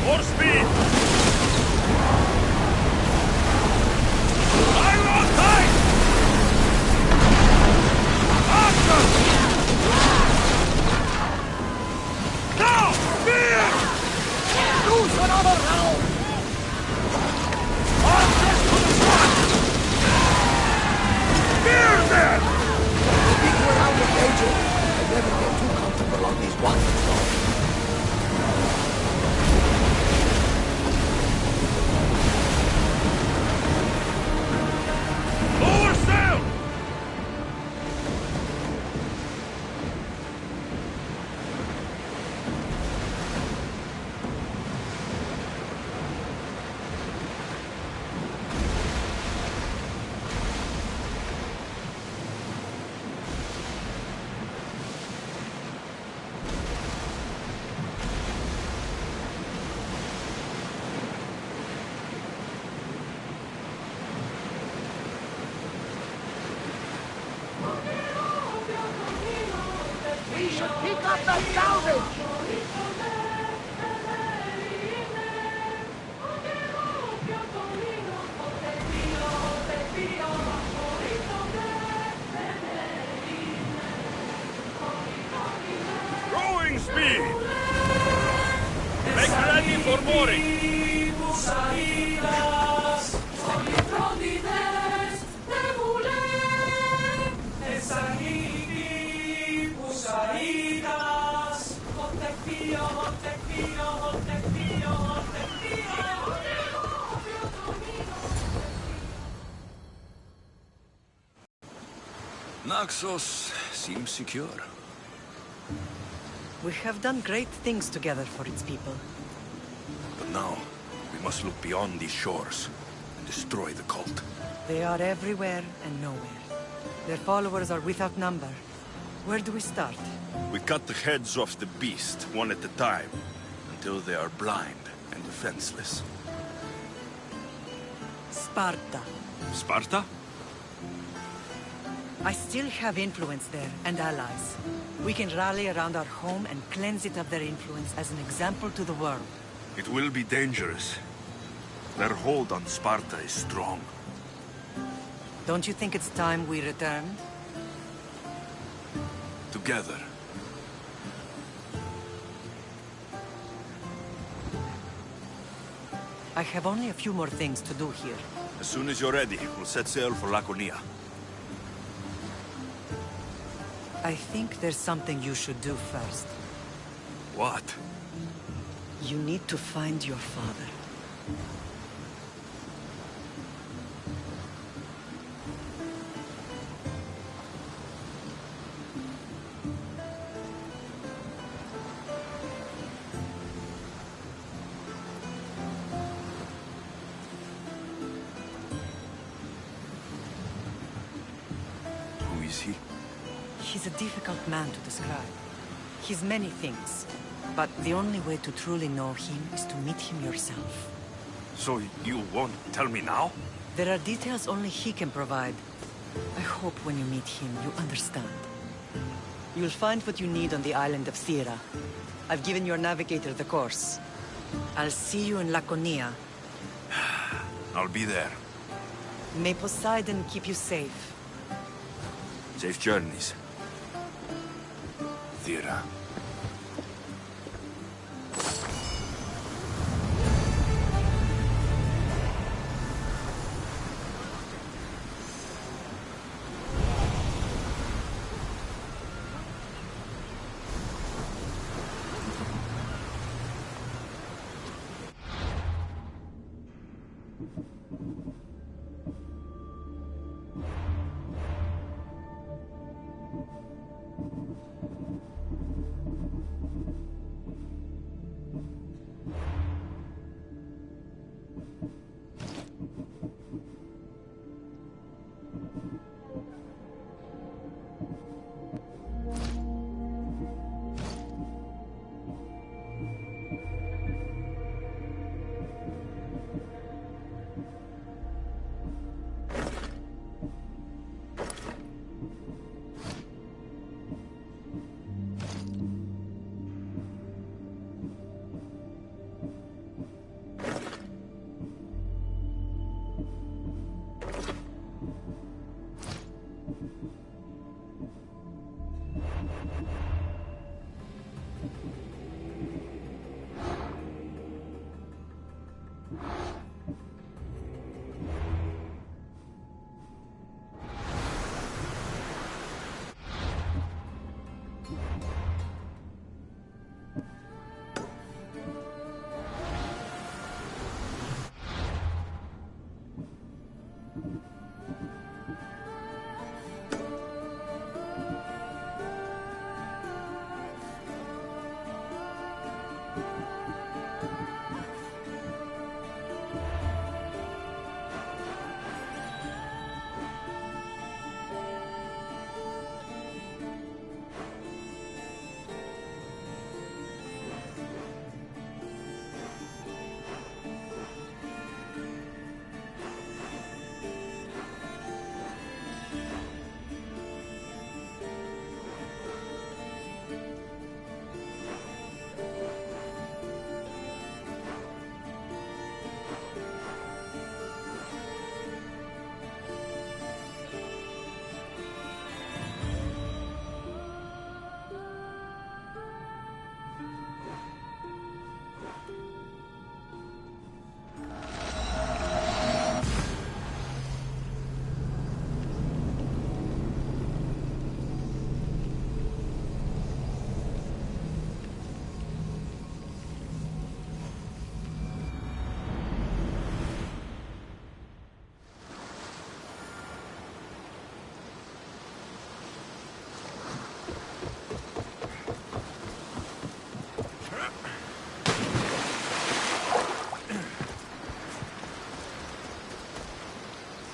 More speed! I'm on tight! Action! Now! Spear! Lose another round! Archers to the front! Spear them!
People around the danger. I never get too comfortable on these waters, though.
Lower sail!
We should pick up the salvage!
Rowing speed! Make ready for mooring!
Naxos seems secure.
We have done great things together for its people.
But now, we must look beyond these shores and destroy the cult.
They are everywhere and nowhere. Their followers are without number. Where do we start?
We cut the heads off the beast, one at a time, until they are blind and defenseless.
Sparta.
Sparta?
I still have influence there, and allies. We can rally around our home and cleanse it of their influence as an example to the world.
It will be dangerous. Their hold on Sparta is strong.
Don't you think it's time we returned?
Together.
I have only a few more things to do here.
As soon as you're ready, we'll set sail for Laconia.
I think there's something you should do first.
What?
You need to find your father.
Who is he?
He's a difficult man to describe. He's many things, but the only way to truly know him is to meet him yourself.
So you won't tell me now?
There are details only he can provide. I hope when you meet him, you understand. You'll find what you need on the island of Sierra. I've given your navigator the course. I'll see you in Laconia.
I'll be there.
May Poseidon keep you safe.
Safe journeys. Thera.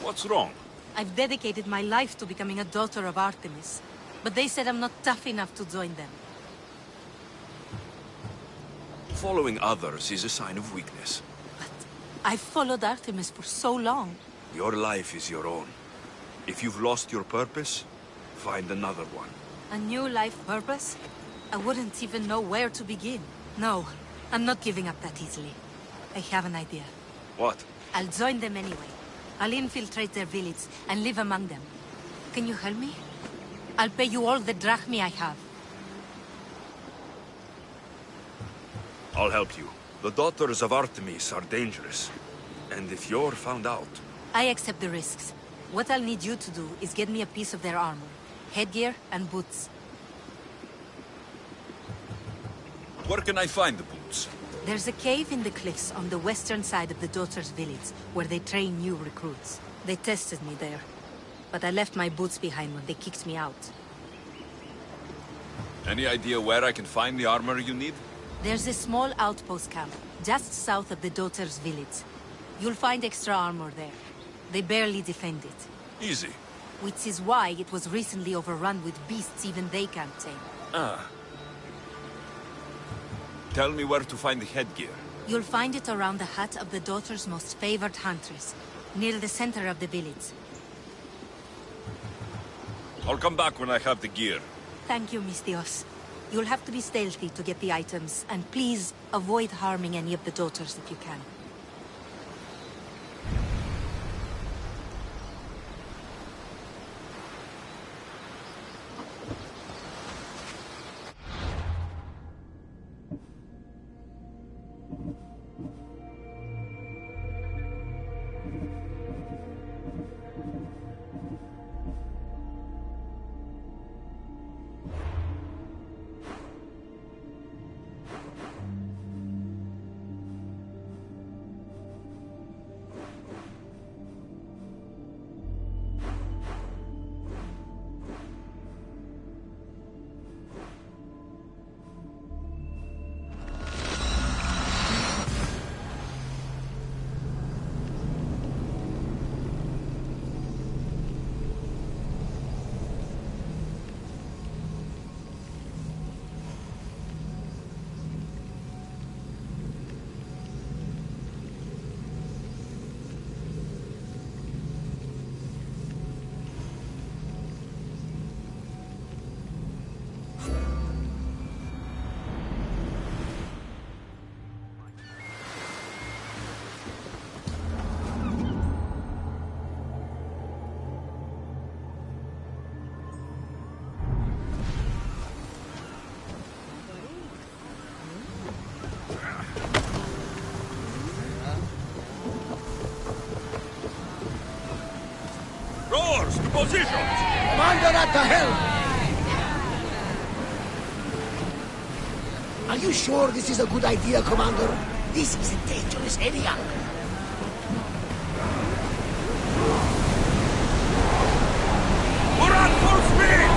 What's wrong?
I've dedicated my life to becoming a daughter of Artemis, but they said I'm not tough enough to join them.
Following others is a sign of weakness.
I've followed Artemis for so long.
Your life is your own. If you've lost your purpose, find another one.
A new life purpose? I wouldn't even know where to begin. No, I'm not giving up that easily. I have an idea.
What?
I'll join them anyway. I'll infiltrate their village and live among them. Can you help me? I'll pay you all the drachmi I have.
I'll help you. The daughters of Artemis are dangerous. And if you're found out...
I accept the risks. What I'll need you to do is get me a piece of their armor, headgear, and boots.
Where can I find the boots?
There's a cave in the cliffs on the western side of the Daughters' village, where they train new recruits. They tested me there, but I left my boots behind when they kicked me out.
Any idea where I can find the armor you need?
There's a small outpost camp, just south of the Daughters' village. You'll find extra armor there. They barely defend it.
Easy.
which is why it was recently overrun with beasts even they can't tame.
Ah. Tell me where to find the headgear.
You'll find it around the hut of the daughter's most favored huntress, near the center of the village.
I'll come back when I have the gear.
Thank you, Mistios. You'll have to be stealthy to get the items, and please avoid harming any of the daughters if you can.
Positions!
Commander at the helm! Are you sure this is a good idea, Commander? This is a dangerous area.
We're at full speed!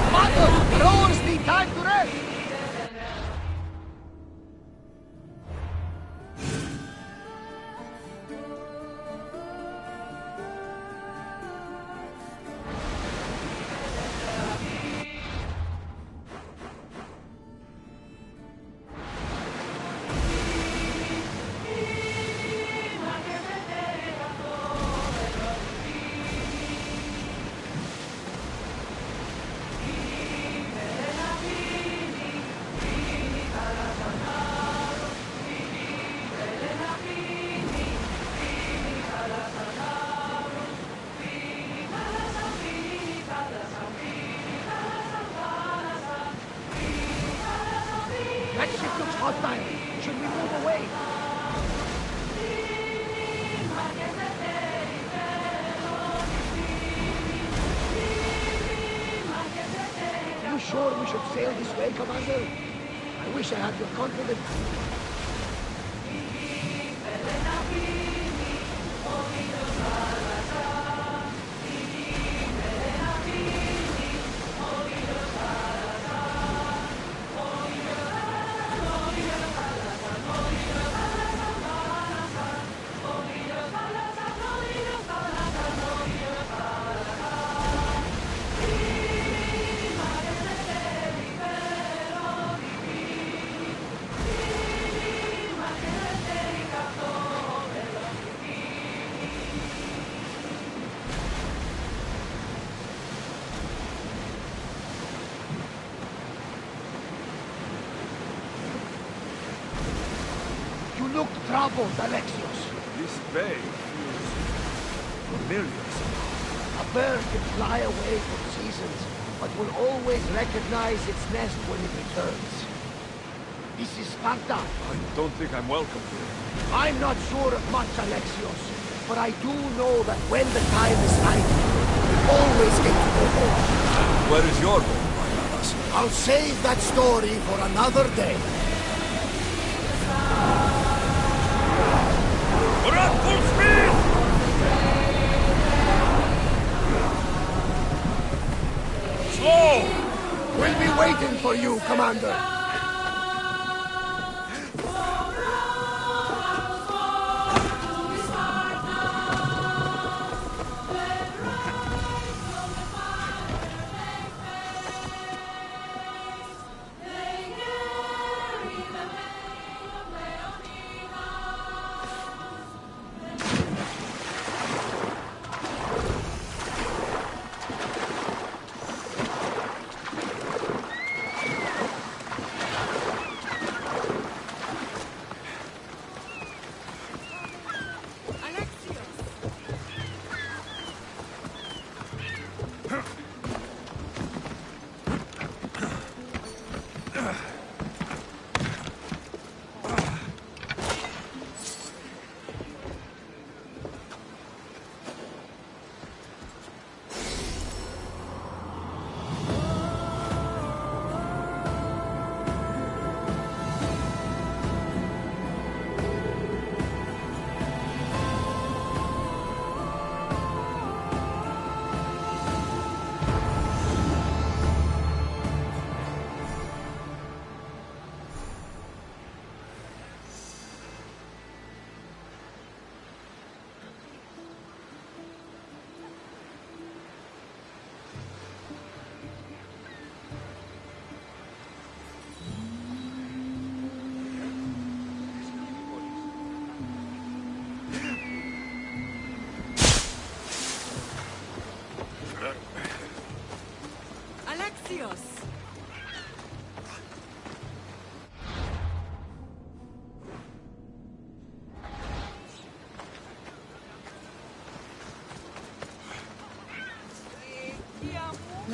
Commander, the rowers need time to rest! That ship looks hostile. Should we move away? Are you sure we should sail this way, Commander? I wish I had your confidence. You look troubled, Alexios.
This bay feels familiar.
A bird can fly away for seasons, but will always recognize its nest when it returns. This is Sparta.
I don't think I'm welcome here.
I'm not sure of much, Alexios, but I do know that when the time is right, we always get to go home.
Where is your home, Barnabas?
I'll save that story for another day.
We're at full speed! Slow!
We'll be waiting for you, Commander.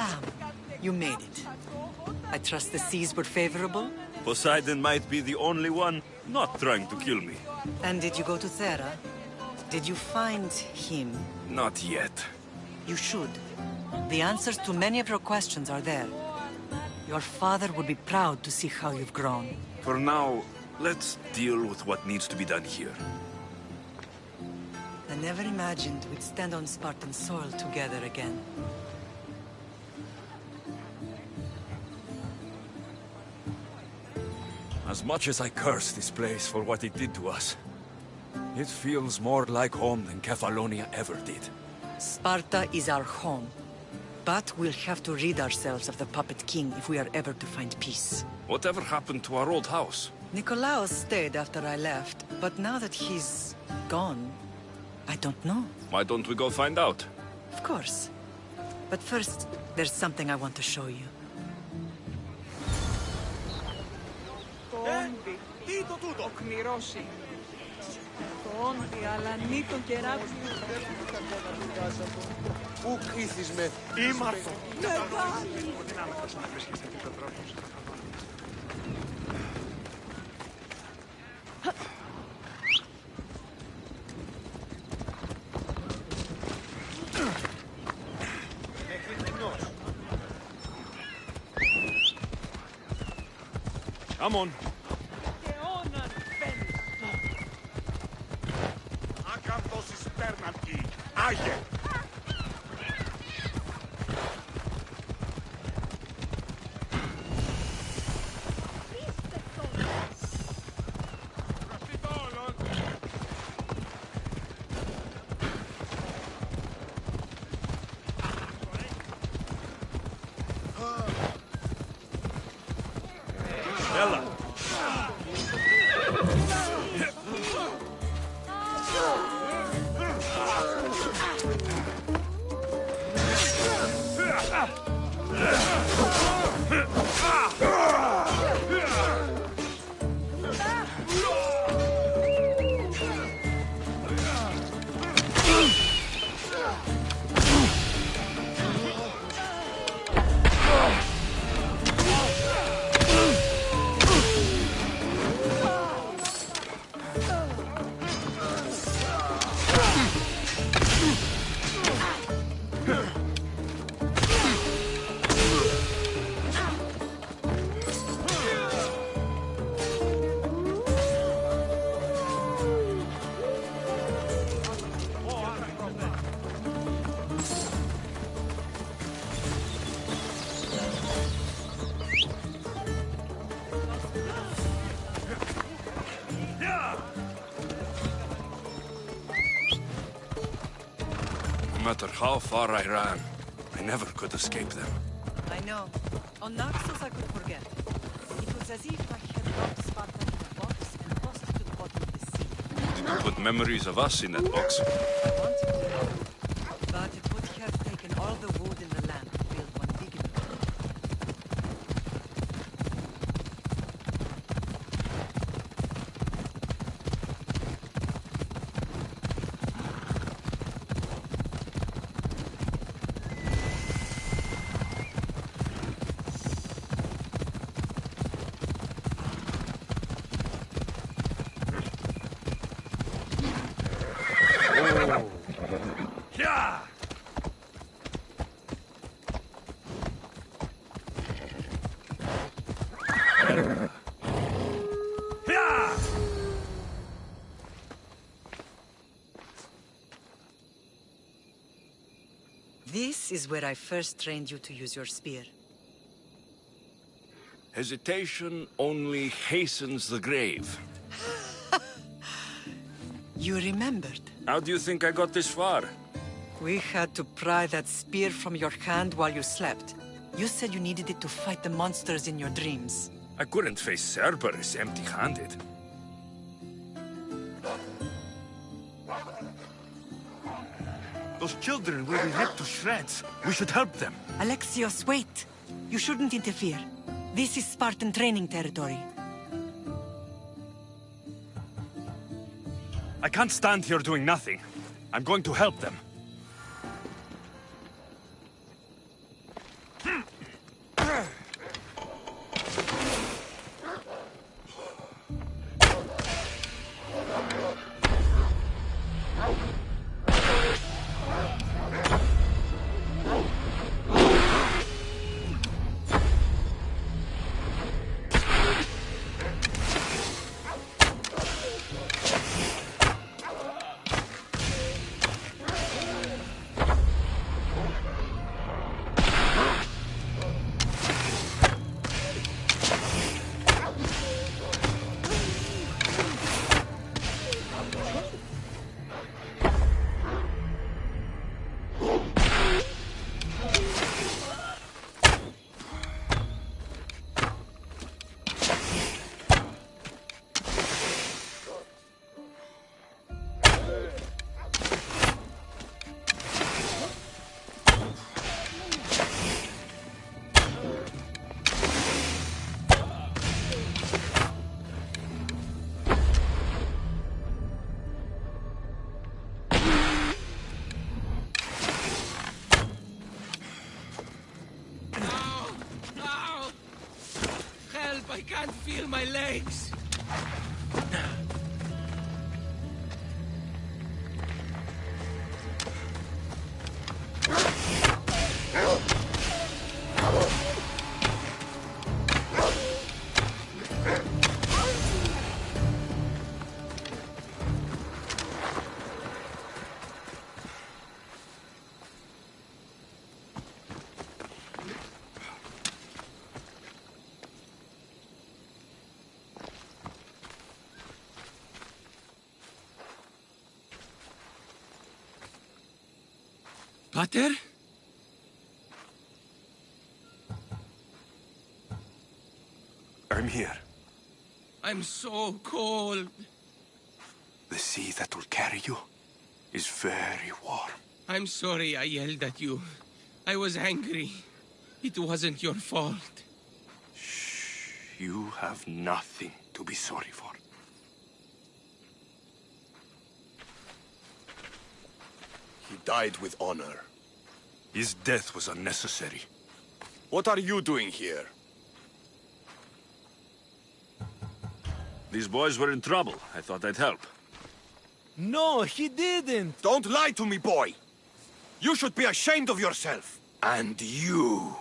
Lamb, you made it. I trust the seas were favorable?
Poseidon might be the only one not trying to kill me.
And did you go to Thera? Did you find him?
Not yet.
You should. The answers to many of your questions are there. Your father would be proud to see how you've grown.
For now, let's deal with what needs to be done here.
I never imagined we'd stand on Spartan soil together again.
As much as I curse this place for what it did to us, it feels more like home than Kefalonia ever did.
Sparta is our home. But we'll have to rid ourselves of the Puppet King if we are ever to find peace.
Whatever happened to our old house?
Nikolaos stayed after I left, but now that he's gone, I don't know.
Why don't we go find out?
Of course. But first, there's something I want to show you.
Όντι, τι το τούτο, οκνηρώσει. Το όντι, αλανί τον κεράπι.
Πού κρύθεις με...
Ήμαρθο. Μεγάλη.
Come on.
Ακάρδος εις πέρναρκη. Άγε.
No matter how far I ran, I never could escape them.
I know. On Naxos I could forget. It was as if I had locked Sparta in a box and tossed it to the bottom of the sea.
Did you put memories of us in that box?
I wanted to, but it would have taken all the wood in the land to build one big enough. This is where I first trained you to use your spear.
Hesitation only hastens the grave.
You remembered.
How do you think I got this far?
We had to pry that spear from your hand while you slept. You said you needed it to fight the monsters in your dreams.
I couldn't face Cerberus empty-handed. Those children will be ripped to shreds. We should help them.
Alexios, wait! You shouldn't interfere. This is Spartan training territory.
I can't stand here doing nothing. I'm going to help them.
feel my legs. Pater?
I'm here.
I'm so cold.
The sea that will carry you is very warm.
I'm sorry I yelled at you. I was angry. It wasn't your fault.
You have nothing to be sorry for.
He died with honor.
His death was unnecessary.
What are you doing here?
These boys were in trouble. I thought I'd help.
No, he didn't. Don't lie to me, boy. You should be ashamed of yourself. And you.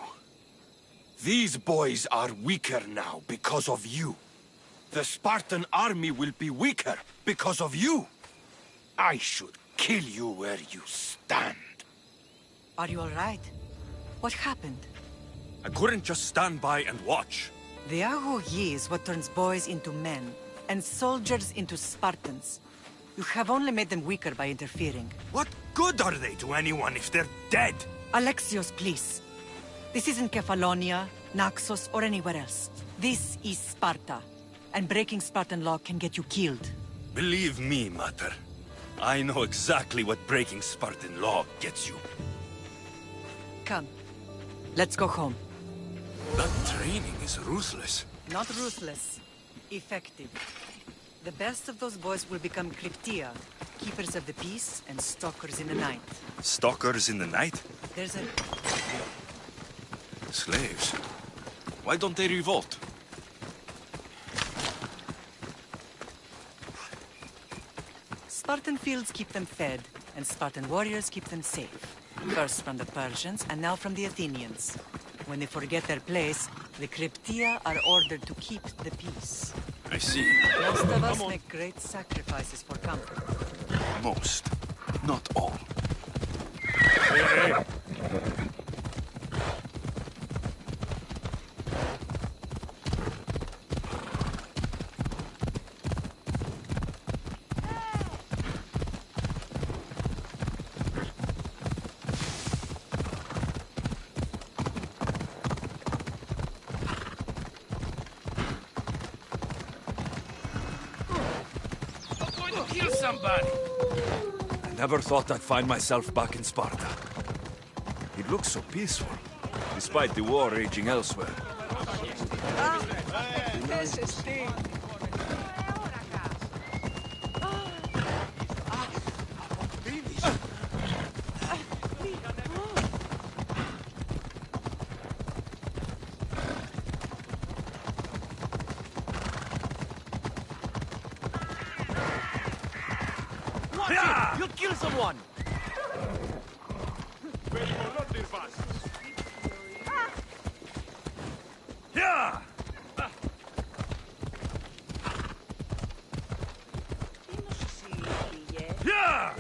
These boys are weaker now because of you. The Spartan army will be weaker because of you. I should kill you where you stand.
Are you all right? What happened?
I couldn't just stand by and watch.
The Aho Yi is what turns boys into men, and soldiers into Spartans. You have only made them weaker by interfering.
What good are they to anyone if they're dead?
Alexios, please. This isn't Kefalonia, Naxos, or anywhere else. This is Sparta, and breaking Spartan law can get you killed.
Believe me, Mater. I know exactly what breaking Spartan law gets you.
Come. Let's go home.
That training is ruthless.
Not ruthless. Effective. The best of those boys will become Kryptia, keepers of the peace and stalkers in the night.
Stalkers in the night?
There's a...
Slaves? Why don't they revolt?
Spartan fields keep them fed, and Spartan warriors keep them safe. First from the Persians, and now from the Athenians. When they forget their place, the Kryptia are ordered to keep the peace.
I see.
Most of us make great sacrifices for comfort.
Most. Not all.
Hey.
Kill somebody!
I never thought I'd find myself back in Sparta. It looks so peaceful, despite the war raging elsewhere.
You'll kill someone!
Yeah! Yeah!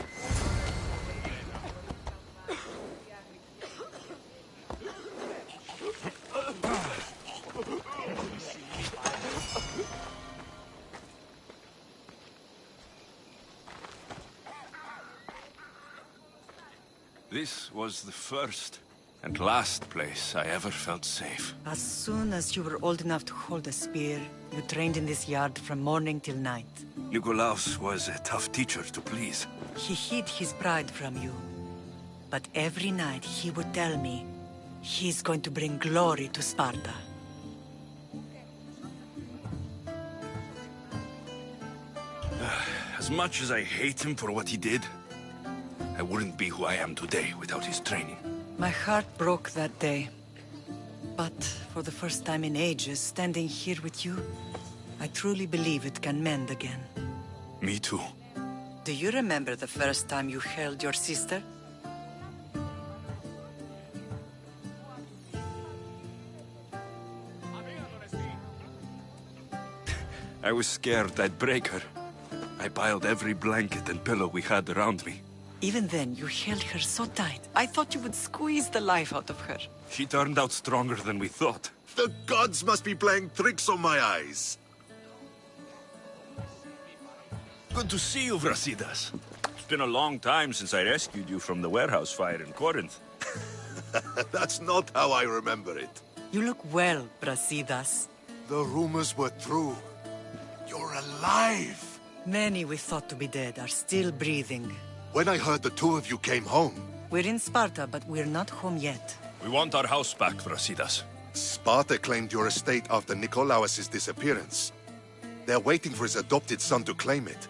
This was the first and last place I ever felt safe.
As soon as you were old enough to hold a spear, you trained in this yard from morning till night.
Nikolaos was a tough teacher to please.
He hid his pride from you. But every night he would tell me, he's going to bring glory to Sparta.
As much as I hate him for what he did, I wouldn't be who I am today without his training.
My heart broke that day. But for the first time in ages, standing here with you, I truly believe it can mend again.
Me too.
Do you remember the first time you held your sister?
I was scared I'd break her. I piled every blanket and pillow we had around me.
Even then, you held her so tight. I thought you would squeeze the life out of her.
She turned out stronger than we thought.
The gods must be playing tricks on my eyes.
Good to see you, Brasidas. It's been a long time since I rescued you from the warehouse fire in Corinth.
That's not how I remember it.
You look well, Brasidas.
The rumors were true. You're alive!
Many we thought to be dead are still breathing.
When I heard the two of you came home...
We're in Sparta, but we're not home yet.
We want our house back, Brasidas.
Sparta claimed your estate after Nikolaos' disappearance. They're waiting for his adopted son to claim it.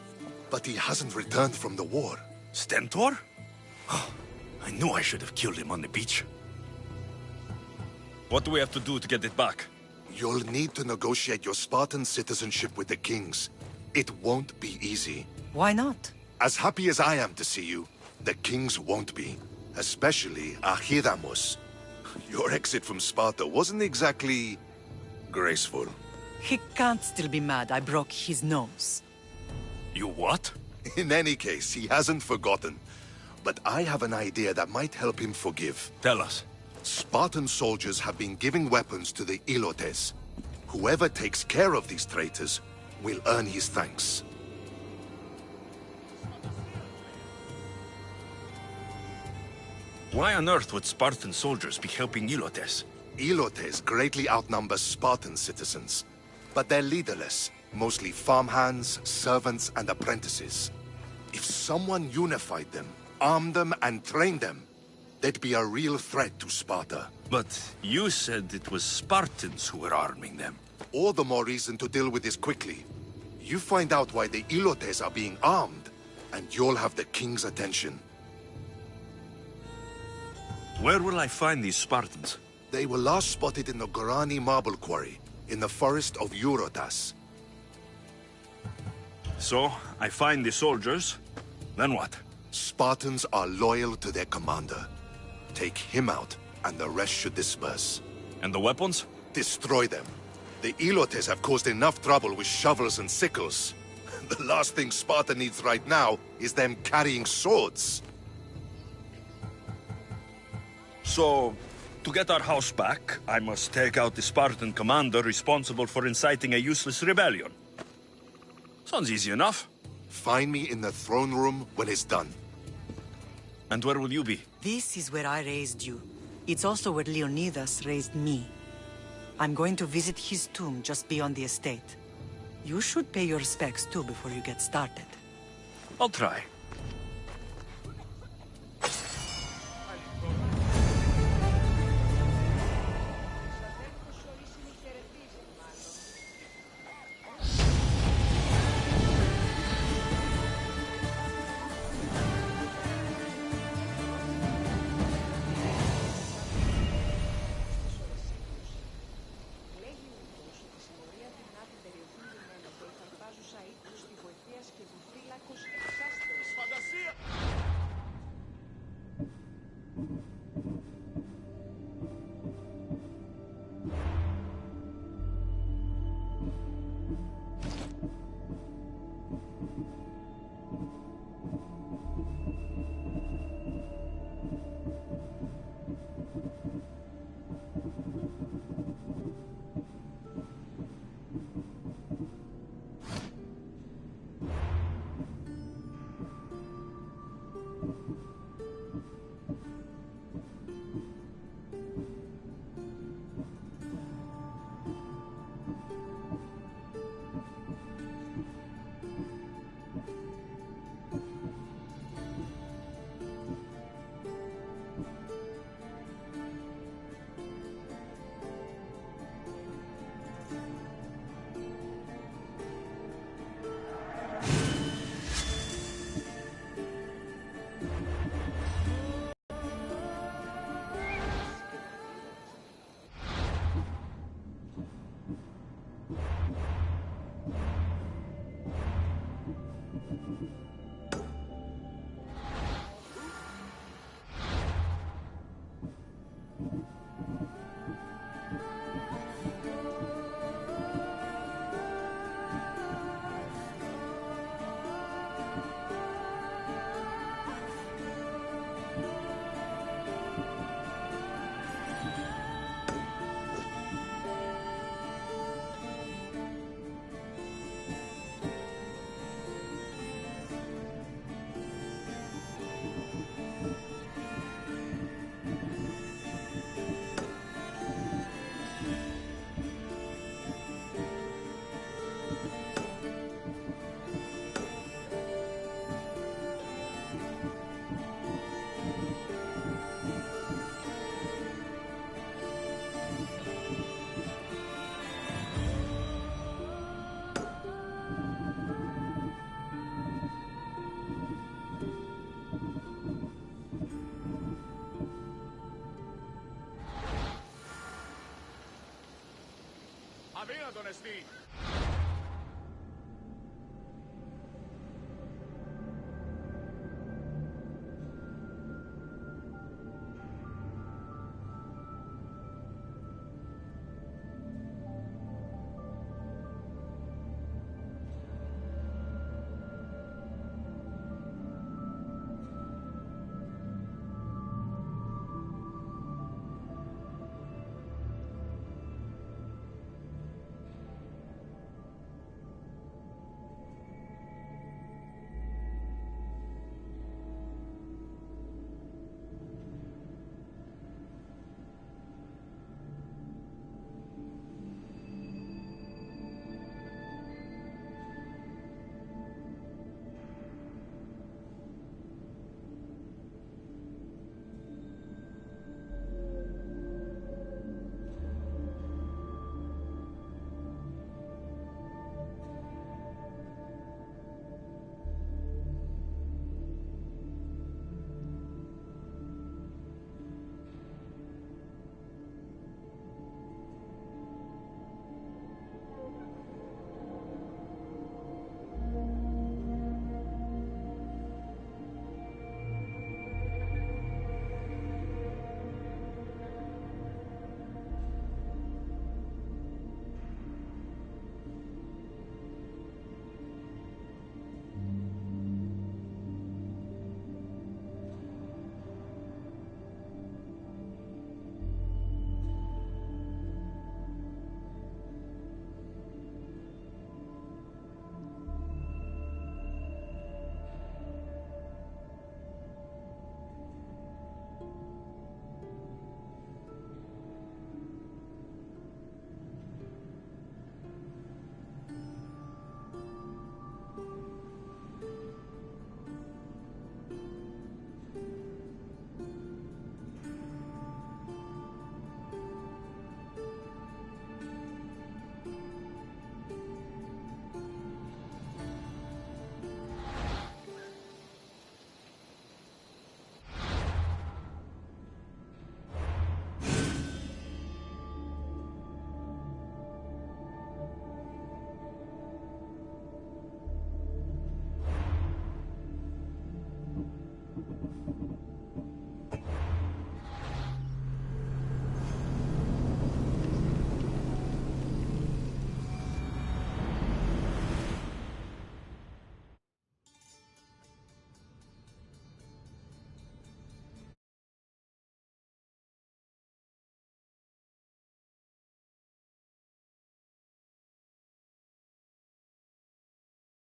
But he hasn't returned from the war.
Stentor? I knew I should have killed him on the beach. What do we have to do to get it back?
You'll need to negotiate your Spartan citizenship with the kings. It won't be easy.
Why not?
As happy as I am to see you, the kings won't be. Especially Archidamos. Your exit from Sparta wasn't exactly... graceful.
He can't still be mad I broke his nose.
You what?
In any case, he hasn't forgotten. But I have an idea that might help him forgive.
Tell us.
Spartan soldiers have been giving weapons to the Ilotes. Whoever takes care of these traitors will earn his thanks.
Why on earth would Spartan soldiers be helping Ilotes?
Ilotes greatly outnumber Spartan citizens. But they're leaderless. Mostly farmhands, servants, and apprentices. If someone unified them, armed them, and trained them, they'd be a real threat to Sparta.
But you said it was Spartans who were arming them.
All the more reason to deal with this quickly. You find out why the Ilotes are being armed, and you'll have the king's attention.
Where will I find these Spartans?
They were last spotted in the Gorani marble quarry, in the forest of Eurotas.
So, I find the soldiers, then what?
Spartans are loyal to their commander. Take him out, and the rest should disperse.
And the weapons?
Destroy them. The Ilotes have caused enough trouble with shovels and sickles. The last thing Sparta needs right now is them carrying swords.
So, to get our house back, I must take out the Spartan commander responsible for inciting a useless rebellion. Sounds easy enough.
Find me in the throne room when it's done.
And where will you be?
This is where I raised you. It's also where Leonidas raised me. I'm going to visit his tomb just beyond the estate. You should pay your respects too before you get started.
I'll try.
Αδύνατον εστί.